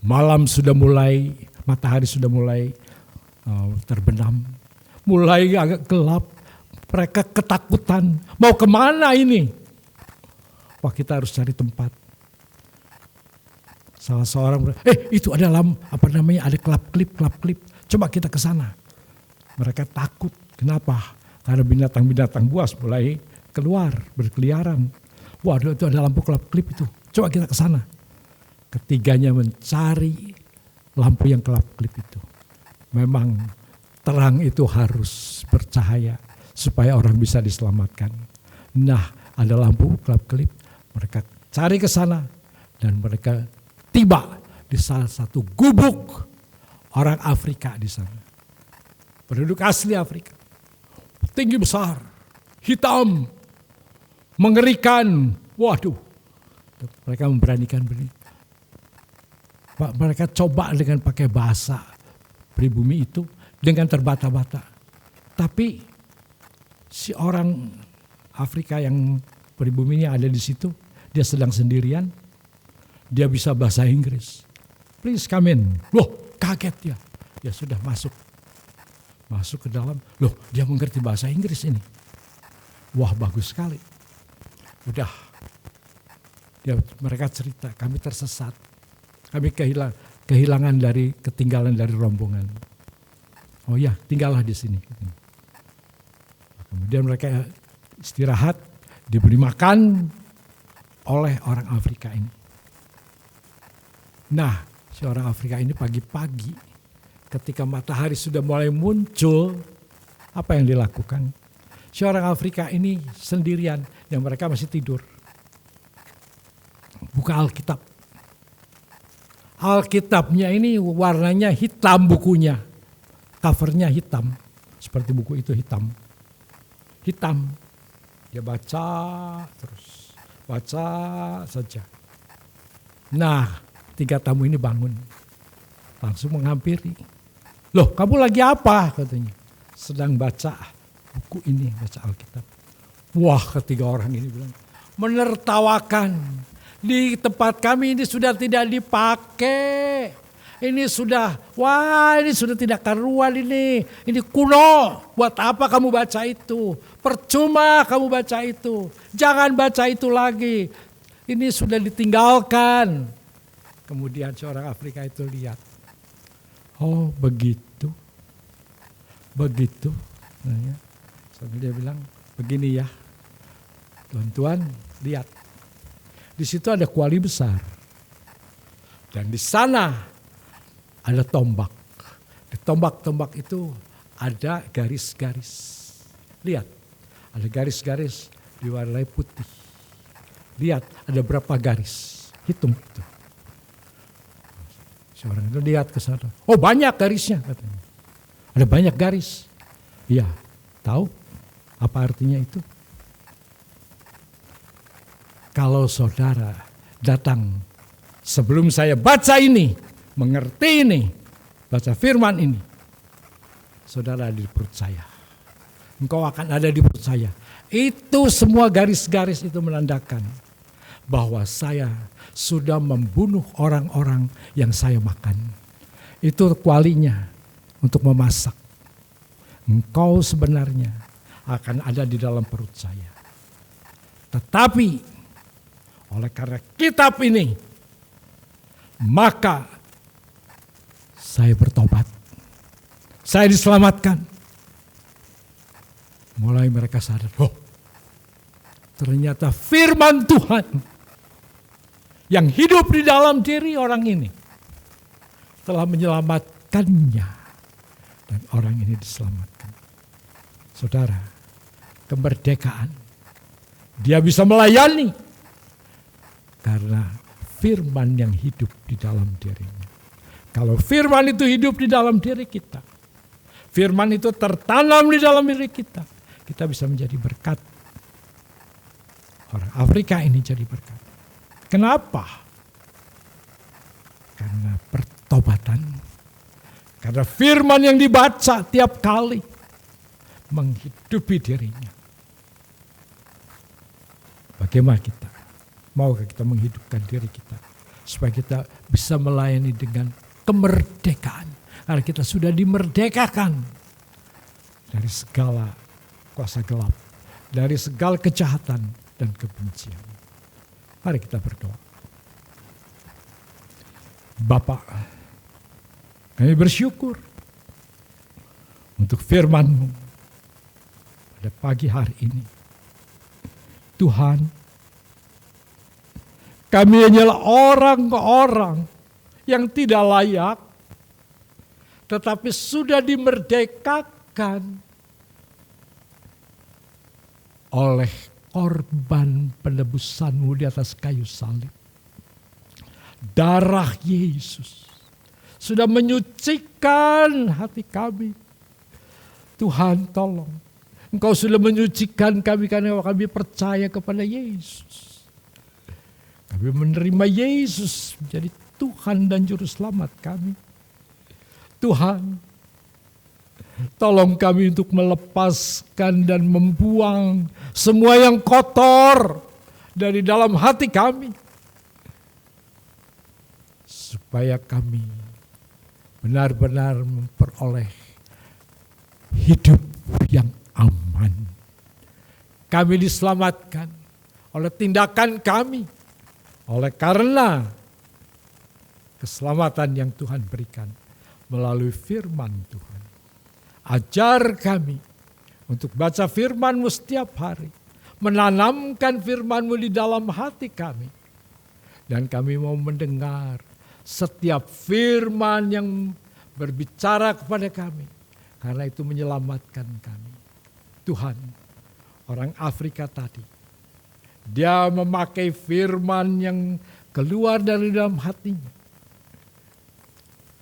Malam sudah mulai, matahari sudah mulai terbenam. Mulai agak gelap. Mereka ketakutan. Mau kemana ini? Wah, kita harus cari tempat. Salah seorang bilang, itu ada ada kelap-kelip. Coba kita ke sana. Mereka takut. Kenapa? Karena binatang-binatang buas mulai keluar, berkeliaran. Waduh, itu ada lampu kelap-kelip itu. Coba kita ke sana. Ketiganya mencari lampu yang kelap-kelip itu. Memang terang itu harus bercahaya supaya orang bisa diselamatkan. Nah, ada lampu kelap-kelip. Mereka cari ke sana dan mereka tiba di salah satu gubuk orang Afrika di sana. Penduduk asli Afrika. Tinggi besar, hitam, mengerikan. Waduh, mereka memberanikan berdiri. Mereka coba dengan pakai bahasa pribumi itu dengan terbata-bata. Tapi si orang Afrika yang pribuminya ada di situ, dia sedang sendirian, dia bisa bahasa Inggris. Please come in. Loh, kaget dia. Dia sudah masuk ke dalam. Loh, dia mengerti bahasa Inggris ini. Wah, bagus sekali. Udah. Mereka cerita, kami tersesat. Kami ketinggalan dari rombongan. Oh ya, tinggallah di sini. Kemudian mereka istirahat, diberi makan oleh orang Afrika ini. Nah, si orang Afrika ini pagi-pagi ketika matahari sudah mulai muncul, apa yang dilakukan? Si orang Afrika ini sendirian, yang mereka masih tidur. Buka Alkitab. Alkitabnya ini warnanya hitam bukunya. Covernya hitam. Seperti buku itu hitam. Hitam. Dia baca terus. Baca saja. Nah, 3 tamu ini bangun. Langsung menghampiri. Loh, kamu lagi apa? Katanya. Sedang baca buku ini, baca Alkitab. Wah, ketiga orang ini bilang, menertawakan. Di tempat kami ini sudah tidak dipakai. Ini sudah tidak karuan ini. Ini kuno. Buat apa kamu baca itu? Percuma kamu baca itu. Jangan baca itu lagi. Ini sudah ditinggalkan. Kemudian seorang Afrika itu lihat. Oh, begitu. Begitu. Nah, ya. Sambil dia bilang, begini ya. Tuan-tuan, lihat. Di situ ada kuali besar. Dan di sana ada tombak. Di tombak-tombak itu ada garis-garis. Lihat, ada garis-garis diwarnai putih. Lihat, ada berapa garis. Hitung itu. Seorang itu lihat ke sana. Oh, banyak garisnya katanya. Ada banyak garis. Iya, tahu apa artinya itu? Kalau saudara datang sebelum saya baca ini, mengerti ini, baca firman ini, saudara ada di perut saya. Engkau akan ada di perut saya. Itu semua garis-garis itu menandakan bahwa saya sudah membunuh orang-orang yang saya makan. Itu kualinya untuk memasak. Engkau sebenarnya akan ada di dalam perut saya. Tetapi oleh karena kitab ini, maka saya bertobat. Saya diselamatkan. Mulai mereka sadar, oh, ternyata firman Tuhan yang hidup di dalam diri orang ini telah menyelamatkannya. Dan orang ini diselamatkan. Saudara, kemerdekaan. Dia bisa melayani. Karena firman yang hidup di dalam dirinya. Kalau firman itu hidup di dalam diri kita. Firman itu tertanam di dalam diri kita. Kita bisa menjadi berkat. Orang Afrika ini jadi berkat. Kenapa? Karena pertobatan. Karena firman yang dibaca tiap kali menghidupi dirinya. Bagaimana kita? Maukah kita menghidupkan diri kita supaya kita bisa melayani dengan kemerdekaan? Karena kita sudah dimerdekakan dari segala kuasa gelap, dari segala kejahatan dan kebencian. Mari kita berdoa. Bapa, kami bersyukur untuk firman-Mu pada pagi hari ini. Tuhan, kami hanyalah orang-orang yang tidak layak, tetapi sudah dimerdekakan oleh korban penebusan-Mu di atas kayu salib. Darah Yesus sudah menyucikan hati kami. Tuhan, tolong, Engkau sudah menyucikan kami karena kami percaya kepada Yesus. Kami menerima Yesus menjadi Tuhan dan Juru Selamat kami. Tuhan, tolong kami untuk melepaskan dan membuang semua yang kotor dari dalam hati kami. Supaya kami benar-benar memperoleh hidup yang aman. Kami diselamatkan oleh tindakan kami, oleh karena keselamatan yang Tuhan berikan melalui firman Tuhan. Ajar kami untuk baca firman-Mu setiap hari, menanamkan firman-Mu di dalam hati kami. Dan kami mau mendengar setiap firman yang berbicara kepada kami, karena itu menyelamatkan kami. Tuhan, orang Afrika tadi, dia memakai firman yang keluar dari dalam hatinya.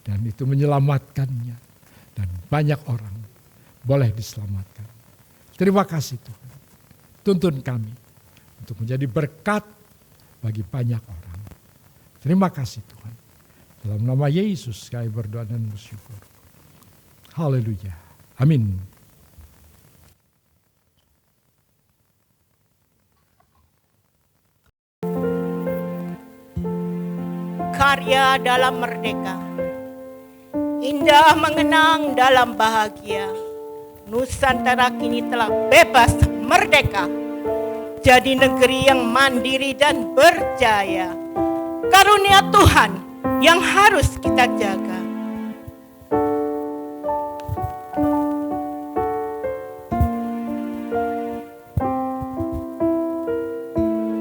Dan itu menyelamatkannya. Dan banyak orang boleh diselamatkan. Terima kasih Tuhan. Tuntun kami untuk menjadi berkat bagi banyak orang. Terima kasih Tuhan. Dalam nama Yesus kami berdoa dan bersyukur. Haleluya. Amin. Karya dalam merdeka, indah mengenang dalam bahagia. Nusantara kini telah bebas merdeka, jadi negeri yang mandiri dan berjaya. Karunia Tuhan yang harus kita jaga.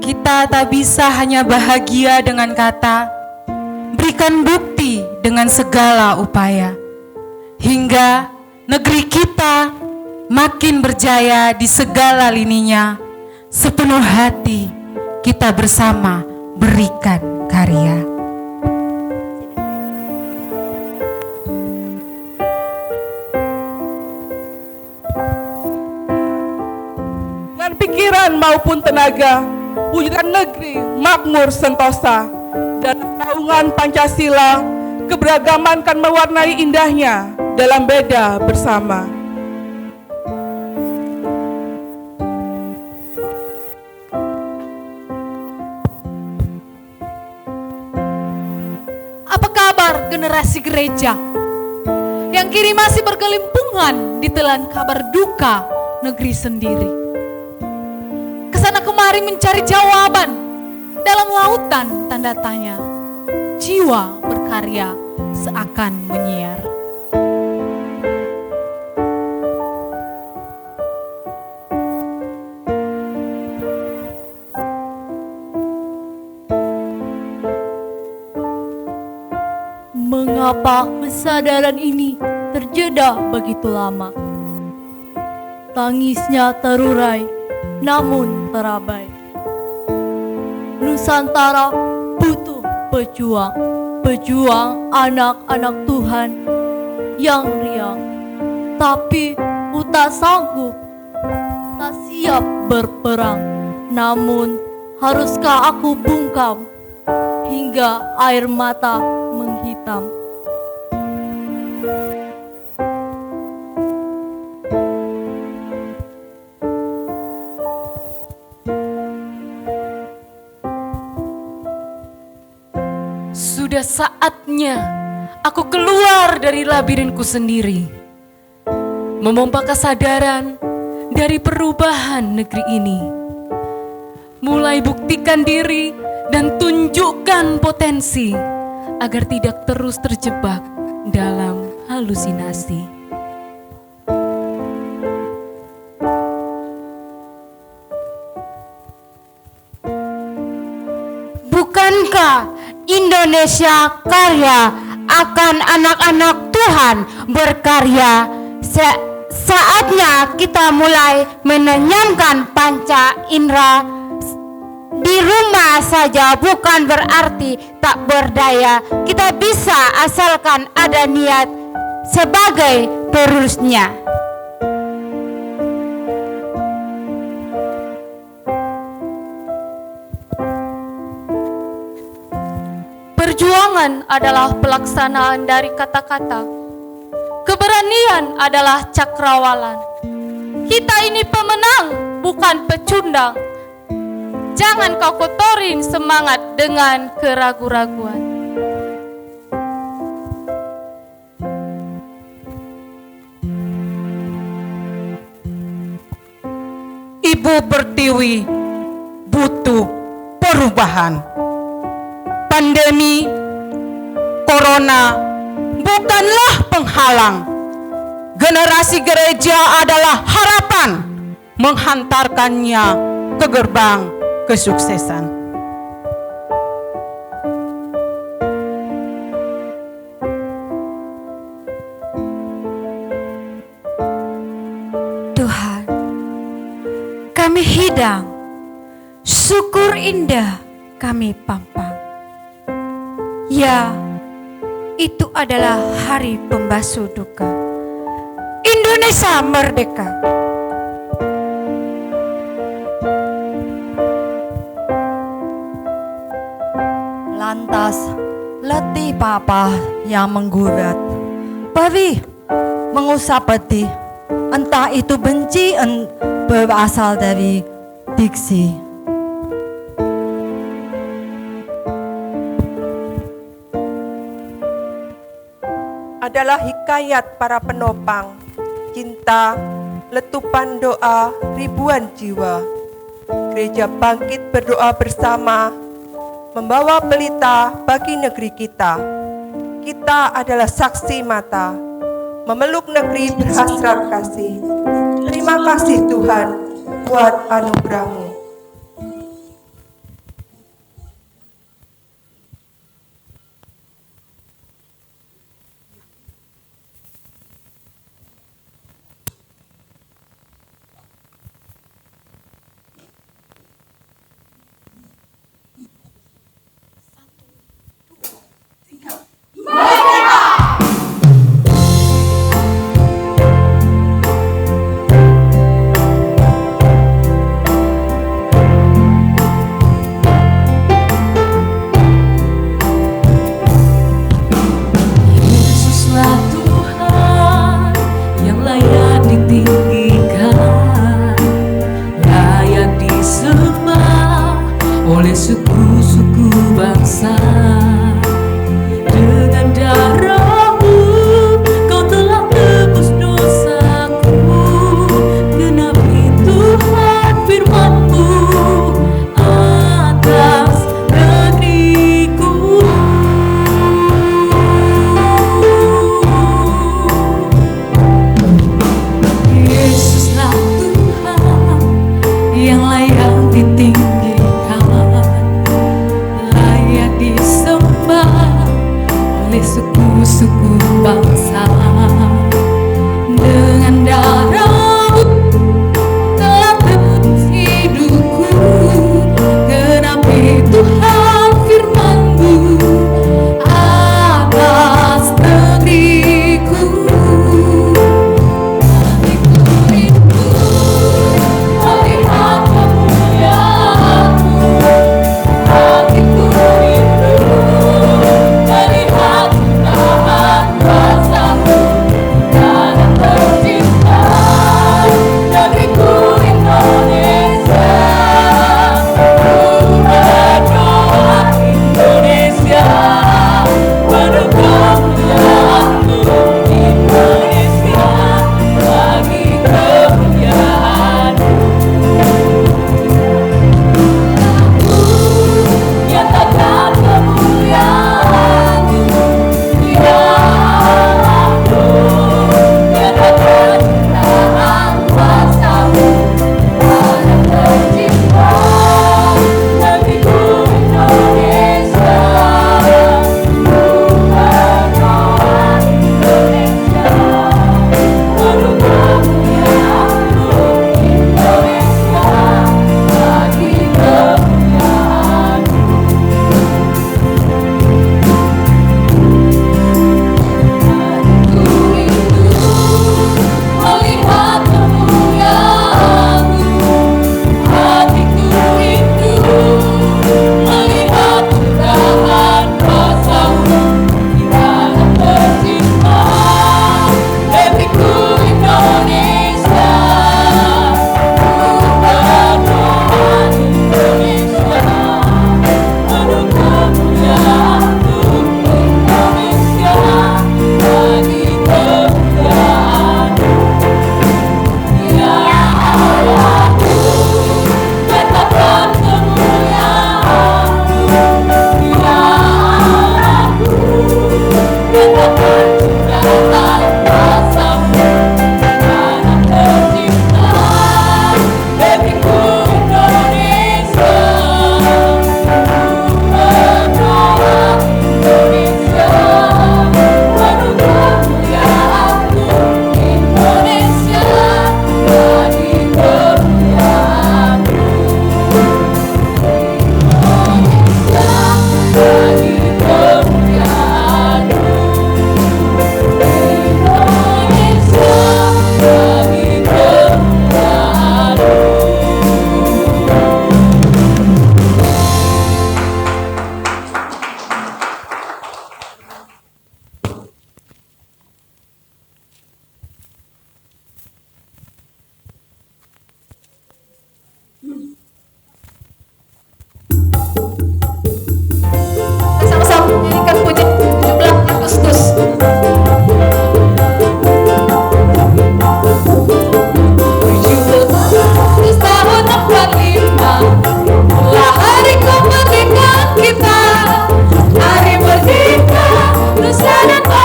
Kita tak bisa hanya bahagia dengan kata, berikan bukti dengan segala upaya, hingga negeri kita makin berjaya di segala lininya. Sepenuh hati kita bersama berikan karya. Dengan pikiran maupun tenaga, wujudkan negeri makmur sentosa. Dalam naungan Pancasila, keberagaman kan mewarnai indahnya dalam beda bersama. Apa kabar generasi gereja yang kini masih bergelimpungan di telan kabar duka negeri sendiri? Kesana kemari mencari jawaban dalam lautan tanda tanya. Jiwa berkarya seakan menyiar. Mengapa kesadaran ini terjeda begitu lama? Tangisnya terurai, namun terabai. Nusantara butuh pejuang anak-anak Tuhan yang riang. Tapi ku tak sanggup, tak siap berperang. Namun haruskah aku bungkam hingga air mata menghitam? Sudah saatnya aku keluar dari labirinku sendiri, memompa kesadaran dari perubahan negeri ini. Mulai buktikan diri dan tunjukkan potensi agar tidak terus terjebak dalam halusinasi. Bukankah Indonesia Karya akan anak-anak Tuhan berkarya? Saatnya kita mulai menenyamkan panca indera. Di rumah saja bukan berarti tak berdaya. Kita bisa asalkan ada niat sebagai penerusnya. Perjuangan adalah pelaksanaan dari kata-kata. Keberanian adalah cakrawalan. Kita ini pemenang, bukan pecundang. Jangan kau kotorin semangat dengan keraguan-raguan. Ibu Pertiwi butuh perubahan. Pandemi Corona bukanlah penghalang. Generasi gereja adalah harapan menghantarkannya ke gerbang kesuksesan. Tuhan, kami hidang, syukur indah kami pampang. Ya, itu adalah hari pembasuh duka. Indonesia merdeka. Lantas letih papa yang menggurat, perih mengusap pedih, entah itu benci berasal dari diksi. Adalah hikayat para penopang, cinta, letupan doa ribuan jiwa. Gereja bangkit berdoa bersama, membawa pelita bagi negeri kita. Kita adalah saksi mata, memeluk negeri berhasrat kasih. Terima kasih Tuhan buat anugerah-Mu. Cinta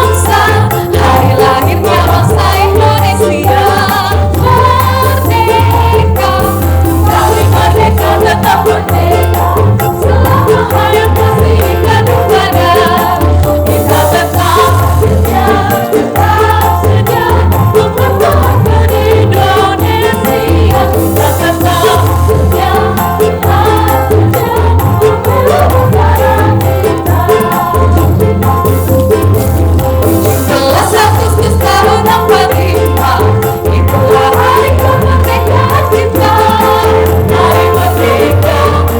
bangsa, hari lahirnya bangsa Indonesia. Merdeka, kami merdeka tetap merdeka, selama hayat masih dikandung badan. Kita tetap setia mempertahankan Indonesia. Kita tetap setia membela negara kita. 17 Agustus tahun 45, itulah hari kemerdekaan kita. Hari merdeka,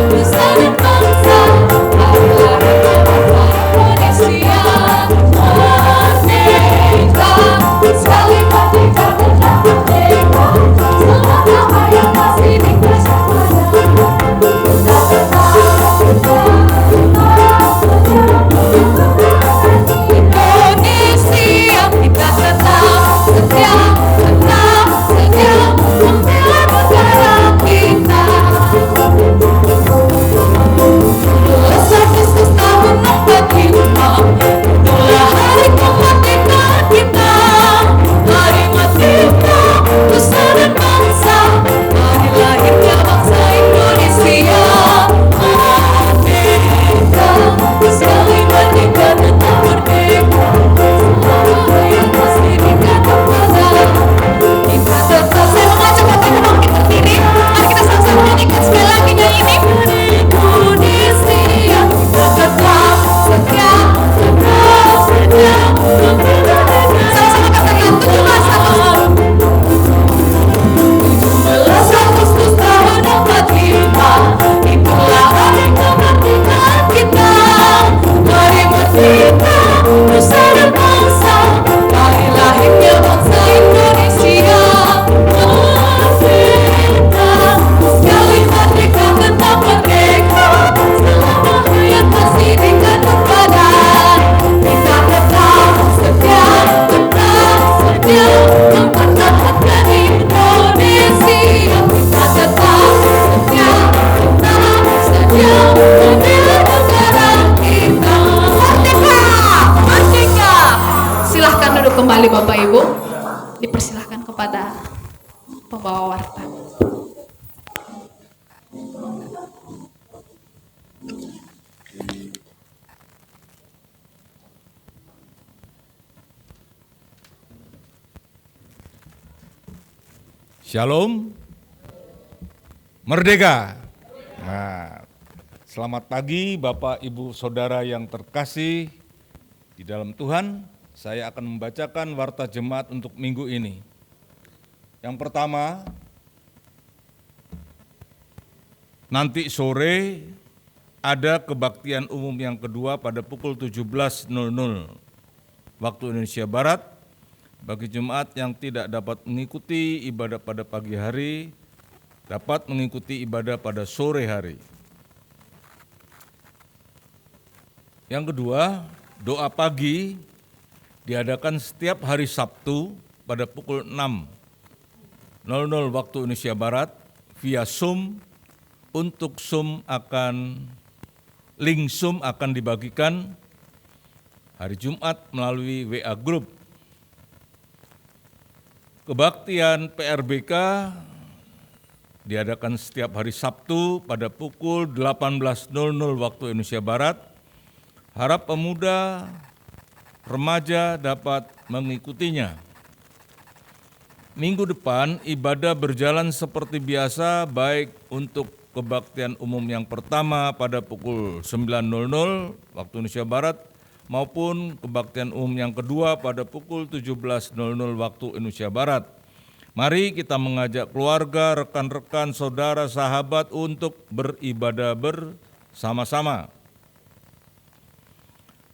nusa dan bangsa, hari lahirnya bangsa Indonesia. Merdeka, sekali merdeka tetap merdeka, selama hayat masih dikasih badan. Kita tetap setia Indonesia, kita tetap setia membela negara kita. 17 Agustus tahun 45, itulah hari kemerdekaan kita. Hari merdeka, nusa dan bangsa, hari lahirnya bangsa Indonesia. Merdeka, sekali merdeka tetap merdeka, selama hayat masih dikandung badan. Kita tetap, saya mengajak Bapak Ibu bangkit berdiri. Mari kita sama-sama nyanyikan sekali lagi nyanyi ini. Indonesia, kita tetap setia membela negara. Sama-sama katakan 17 Agustus tahun 45, itulah hari kemerdekaan kita. Hari merdeka, nusa dan bangsa, hari lahirnya bangsa Indonesia. Merdeka, sekali merdeka tetap merdeka, selama hayat masih dikandung badan. Kita tetap setia mempertahankan Indonesia. Kita tetap setia membela negara kita. Merdeka, merdeka. Silahkan duduk kembali Bapak Ibu. Dipersilahkan kepada pembawa warta. Shalom, merdeka. Nah, selamat pagi Bapak Ibu Saudara yang terkasih di dalam Tuhan. Saya akan membacakan warta jemaat untuk minggu ini. Yang pertama, nanti sore ada kebaktian umum yang kedua pada pukul 17.00 waktu Indonesia Barat. Bagi jemaat yang tidak dapat mengikuti ibadah pada pagi hari, dapat mengikuti ibadah pada sore hari. Yang kedua, doa pagi diadakan setiap hari Sabtu pada pukul 6.00 waktu Indonesia Barat via Zoom. Untuk link Zoom akan dibagikan hari Jumat melalui WA Group. Kebaktian PRBK diadakan setiap hari Sabtu pada pukul 18.00 waktu Indonesia Barat. Harap pemuda, remaja dapat mengikutinya. Minggu depan ibadah berjalan seperti biasa, baik untuk kebaktian umum yang pertama pada pukul 9.00 waktu Indonesia Barat maupun kebaktian umum yang kedua pada pukul 17.00 waktu Indonesia Barat. Mari kita mengajak keluarga, rekan-rekan, saudara, sahabat untuk beribadah bersama-sama.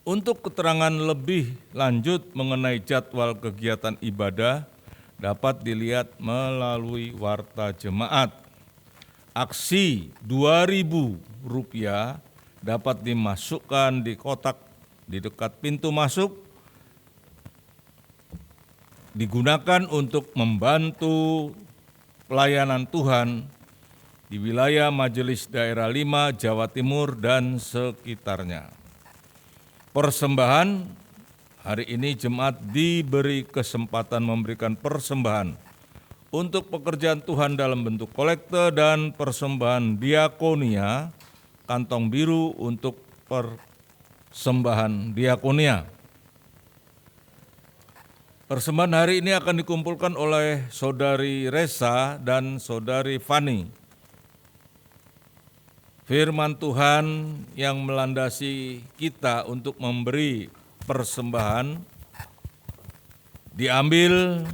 Untuk keterangan lebih lanjut mengenai jadwal kegiatan ibadah dapat dilihat melalui warta jemaat. Aksi Rp2.000 dapat dimasukkan di kotak di dekat pintu masuk, digunakan untuk membantu pelayanan Tuhan di wilayah Majelis Daerah 5 Jawa Timur dan sekitarnya. Persembahan Hari ini jemaat diberi kesempatan memberikan persembahan untuk pekerjaan Tuhan dalam bentuk kolekte dan persembahan diakonia, kantong biru untuk persembahan diakonia. Persembahan hari ini akan dikumpulkan oleh Saudari Resa dan Saudari Fani. Firman Tuhan yang melandasi kita untuk memberi persembahan diambil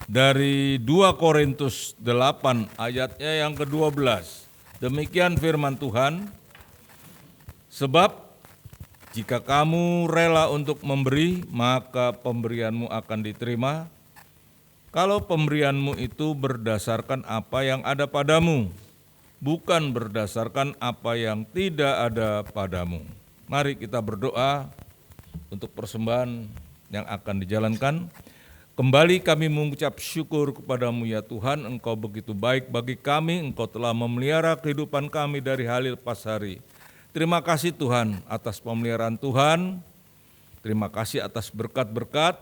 dari 2 Korintus 8 ayatnya yang ke-12. Demikian firman Tuhan, sebab jika kamu rela untuk memberi, maka pemberianmu akan diterima. Kalau pemberianmu itu berdasarkan apa yang ada padamu, bukan berdasarkan apa yang tidak ada padamu. Mari kita berdoa untuk persembahan yang akan dijalankan. Kembali kami mengucap syukur kepadamu ya Tuhan, Engkau begitu baik bagi kami, Engkau telah memelihara kehidupan kami dari hari lepas hari. Terima kasih Tuhan atas pemeliharaan Tuhan, terima kasih atas berkat-berkat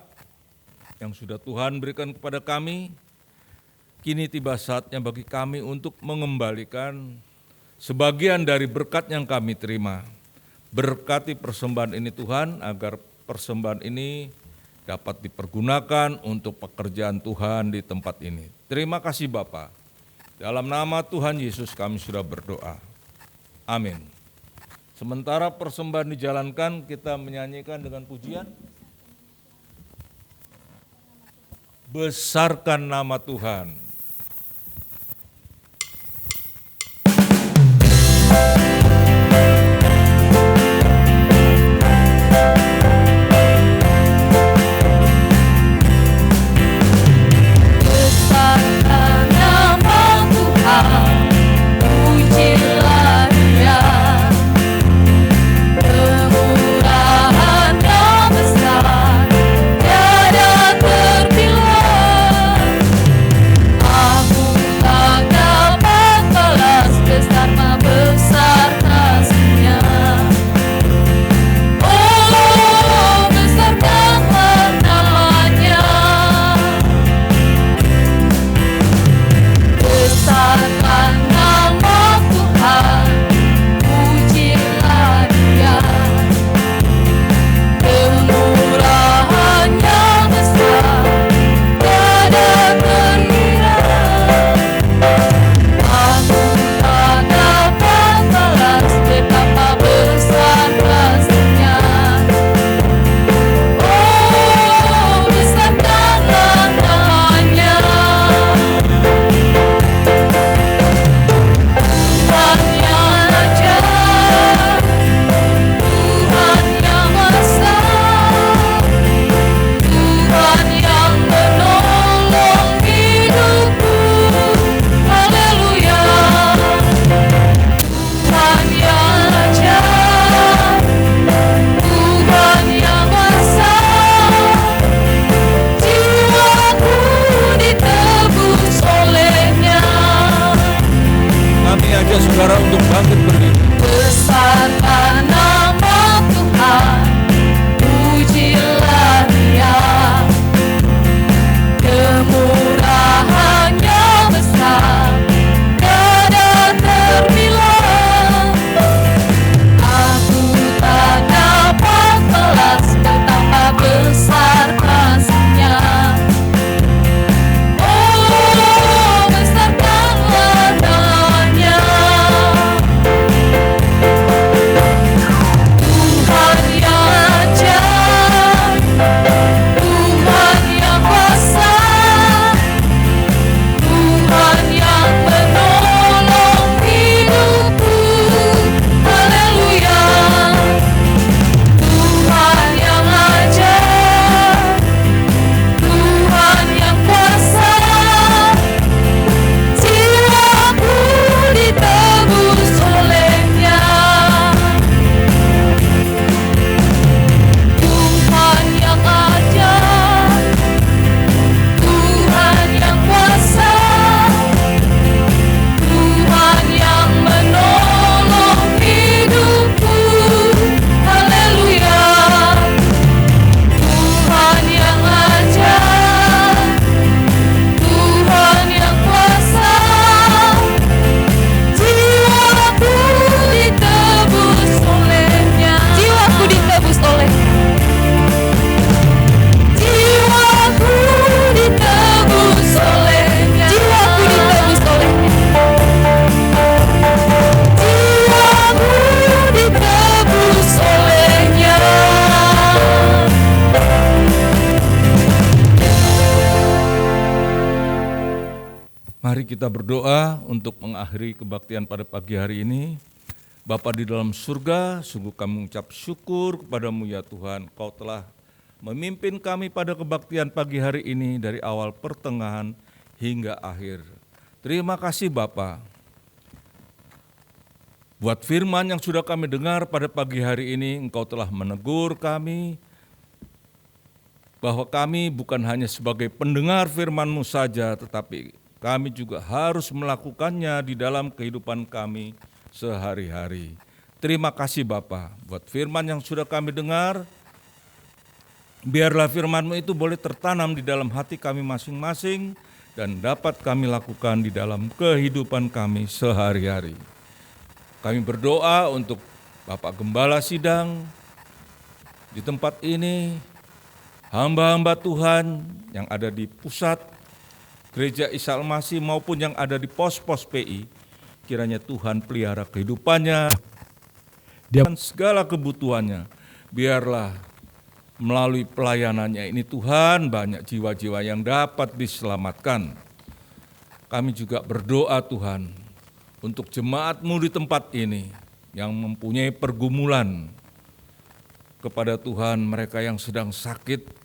yang sudah Tuhan berikan kepada kami. Kini tiba saatnya bagi kami untuk mengembalikan sebagian dari berkat yang kami terima. Berkati persembahan ini Tuhan, agar persembahan ini dapat dipergunakan untuk pekerjaan Tuhan di tempat ini. Terima kasih Bapa. Dalam nama Tuhan Yesus kami sudah berdoa. Amin. Sementara persembahan dijalankan, kita menyanyikan dengan pujian. Besarkan nama Tuhan. Besar Mari kita berdoa untuk mengakhiri kebaktian pada pagi hari ini. Bapa di dalam surga, sungguh kami mengucap syukur kepadamu ya Tuhan. Kau telah memimpin kami pada kebaktian pagi hari ini dari awal pertengahan hingga akhir. Terima kasih Bapa. Buat firman yang sudah kami dengar pada pagi hari ini, Engkau telah menegur kami bahwa kami bukan hanya sebagai pendengar firman-Mu saja, tetapi kami juga harus melakukannya di dalam kehidupan kami sehari-hari. Terima kasih Bapa buat firman yang sudah kami dengar. Biarlah firman-Mu itu boleh tertanam di dalam hati kami masing-masing dan dapat kami lakukan di dalam kehidupan kami sehari-hari. Kami berdoa untuk Bapak Gembala Sidang di tempat ini, hamba-hamba Tuhan yang ada di pusat Gereja Isa Al-Masih maupun yang ada di pos-pos PI, kiranya Tuhan pelihara kehidupannya dan segala kebutuhannya. Biarlah melalui pelayanannya ini Tuhan banyak jiwa-jiwa yang dapat diselamatkan. Kami juga berdoa Tuhan untuk jemaat-Mu di tempat ini yang mempunyai pergumulan. Kepada Tuhan mereka yang sedang sakit,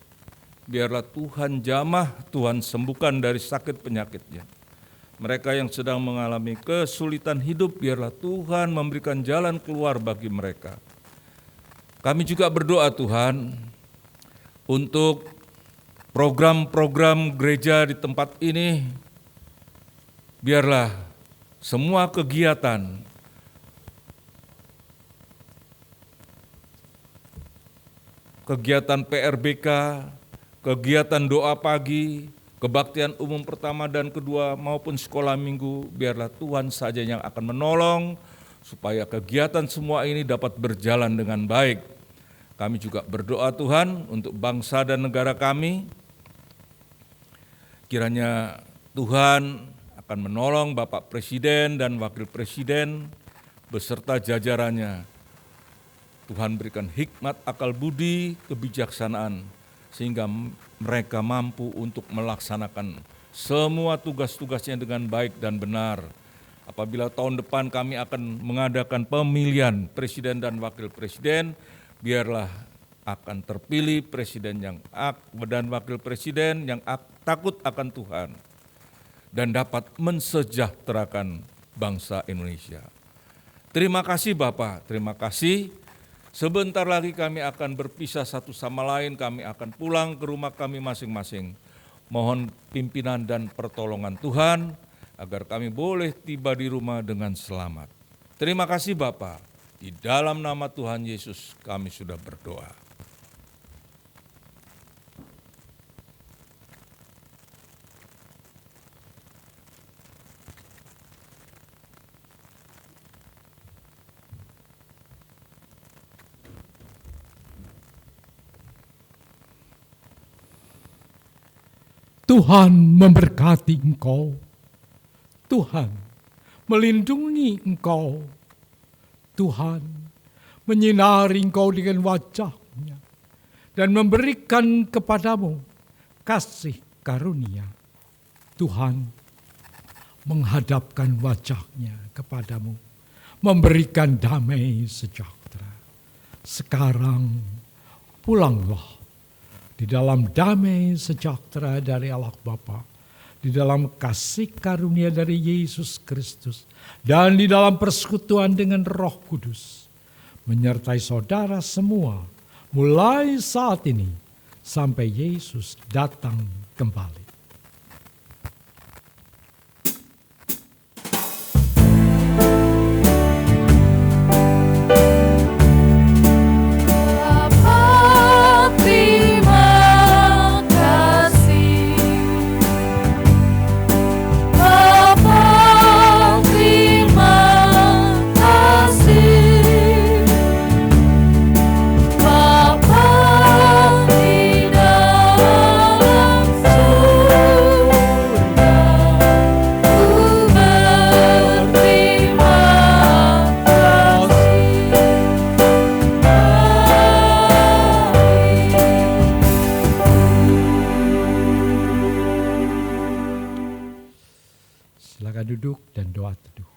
biarlah Tuhan jamah, Tuhan sembuhkan dari sakit penyakitnya. Mereka yang sedang mengalami kesulitan hidup, biarlah Tuhan memberikan jalan keluar bagi mereka. Kami juga berdoa Tuhan untuk program-program gereja di tempat ini, biarlah semua kegiatan PRBK, kegiatan doa pagi, kebaktian umum pertama dan kedua maupun sekolah minggu, biarlah Tuhan saja yang akan menolong supaya kegiatan semua ini dapat berjalan dengan baik. Kami juga berdoa Tuhan untuk bangsa dan negara kami. Kiranya Tuhan akan menolong Bapak Presiden dan Wakil Presiden beserta jajarannya. Tuhan berikan hikmat, akal budi, kebijaksanaan, sehingga mereka mampu untuk melaksanakan semua tugas-tugasnya dengan baik dan benar. Apabila tahun depan kami akan mengadakan pemilihan presiden dan wakil presiden, biarlah akan terpilih presiden dan wakil presiden yang takut akan Tuhan dan dapat mensejahterakan bangsa Indonesia. Terima kasih Bapak, terima kasih. Sebentar lagi kami akan berpisah satu sama lain, kami akan pulang ke rumah kami masing-masing. Mohon pimpinan dan pertolongan Tuhan agar kami boleh tiba di rumah dengan selamat. Terima kasih Bapa. Di dalam nama Tuhan Yesus kami sudah berdoa. Tuhan memberkati engkau. Tuhan melindungi engkau. Tuhan menyinari engkau dengan wajah-Nya dan memberikan kepadamu kasih karunia. Tuhan menghadapkan wajah-Nya kepadamu, memberikan damai sejahtera. Sekarang pulanglah di dalam damai sejahtera dari Allah Bapa, di dalam kasih karunia dari Yesus Kristus, dan di dalam persekutuan dengan Roh Kudus, menyertai saudara semua, mulai saat ini sampai Yesus datang kembali. Bapa di dalam surga. Silakan duduk dan doa teduh.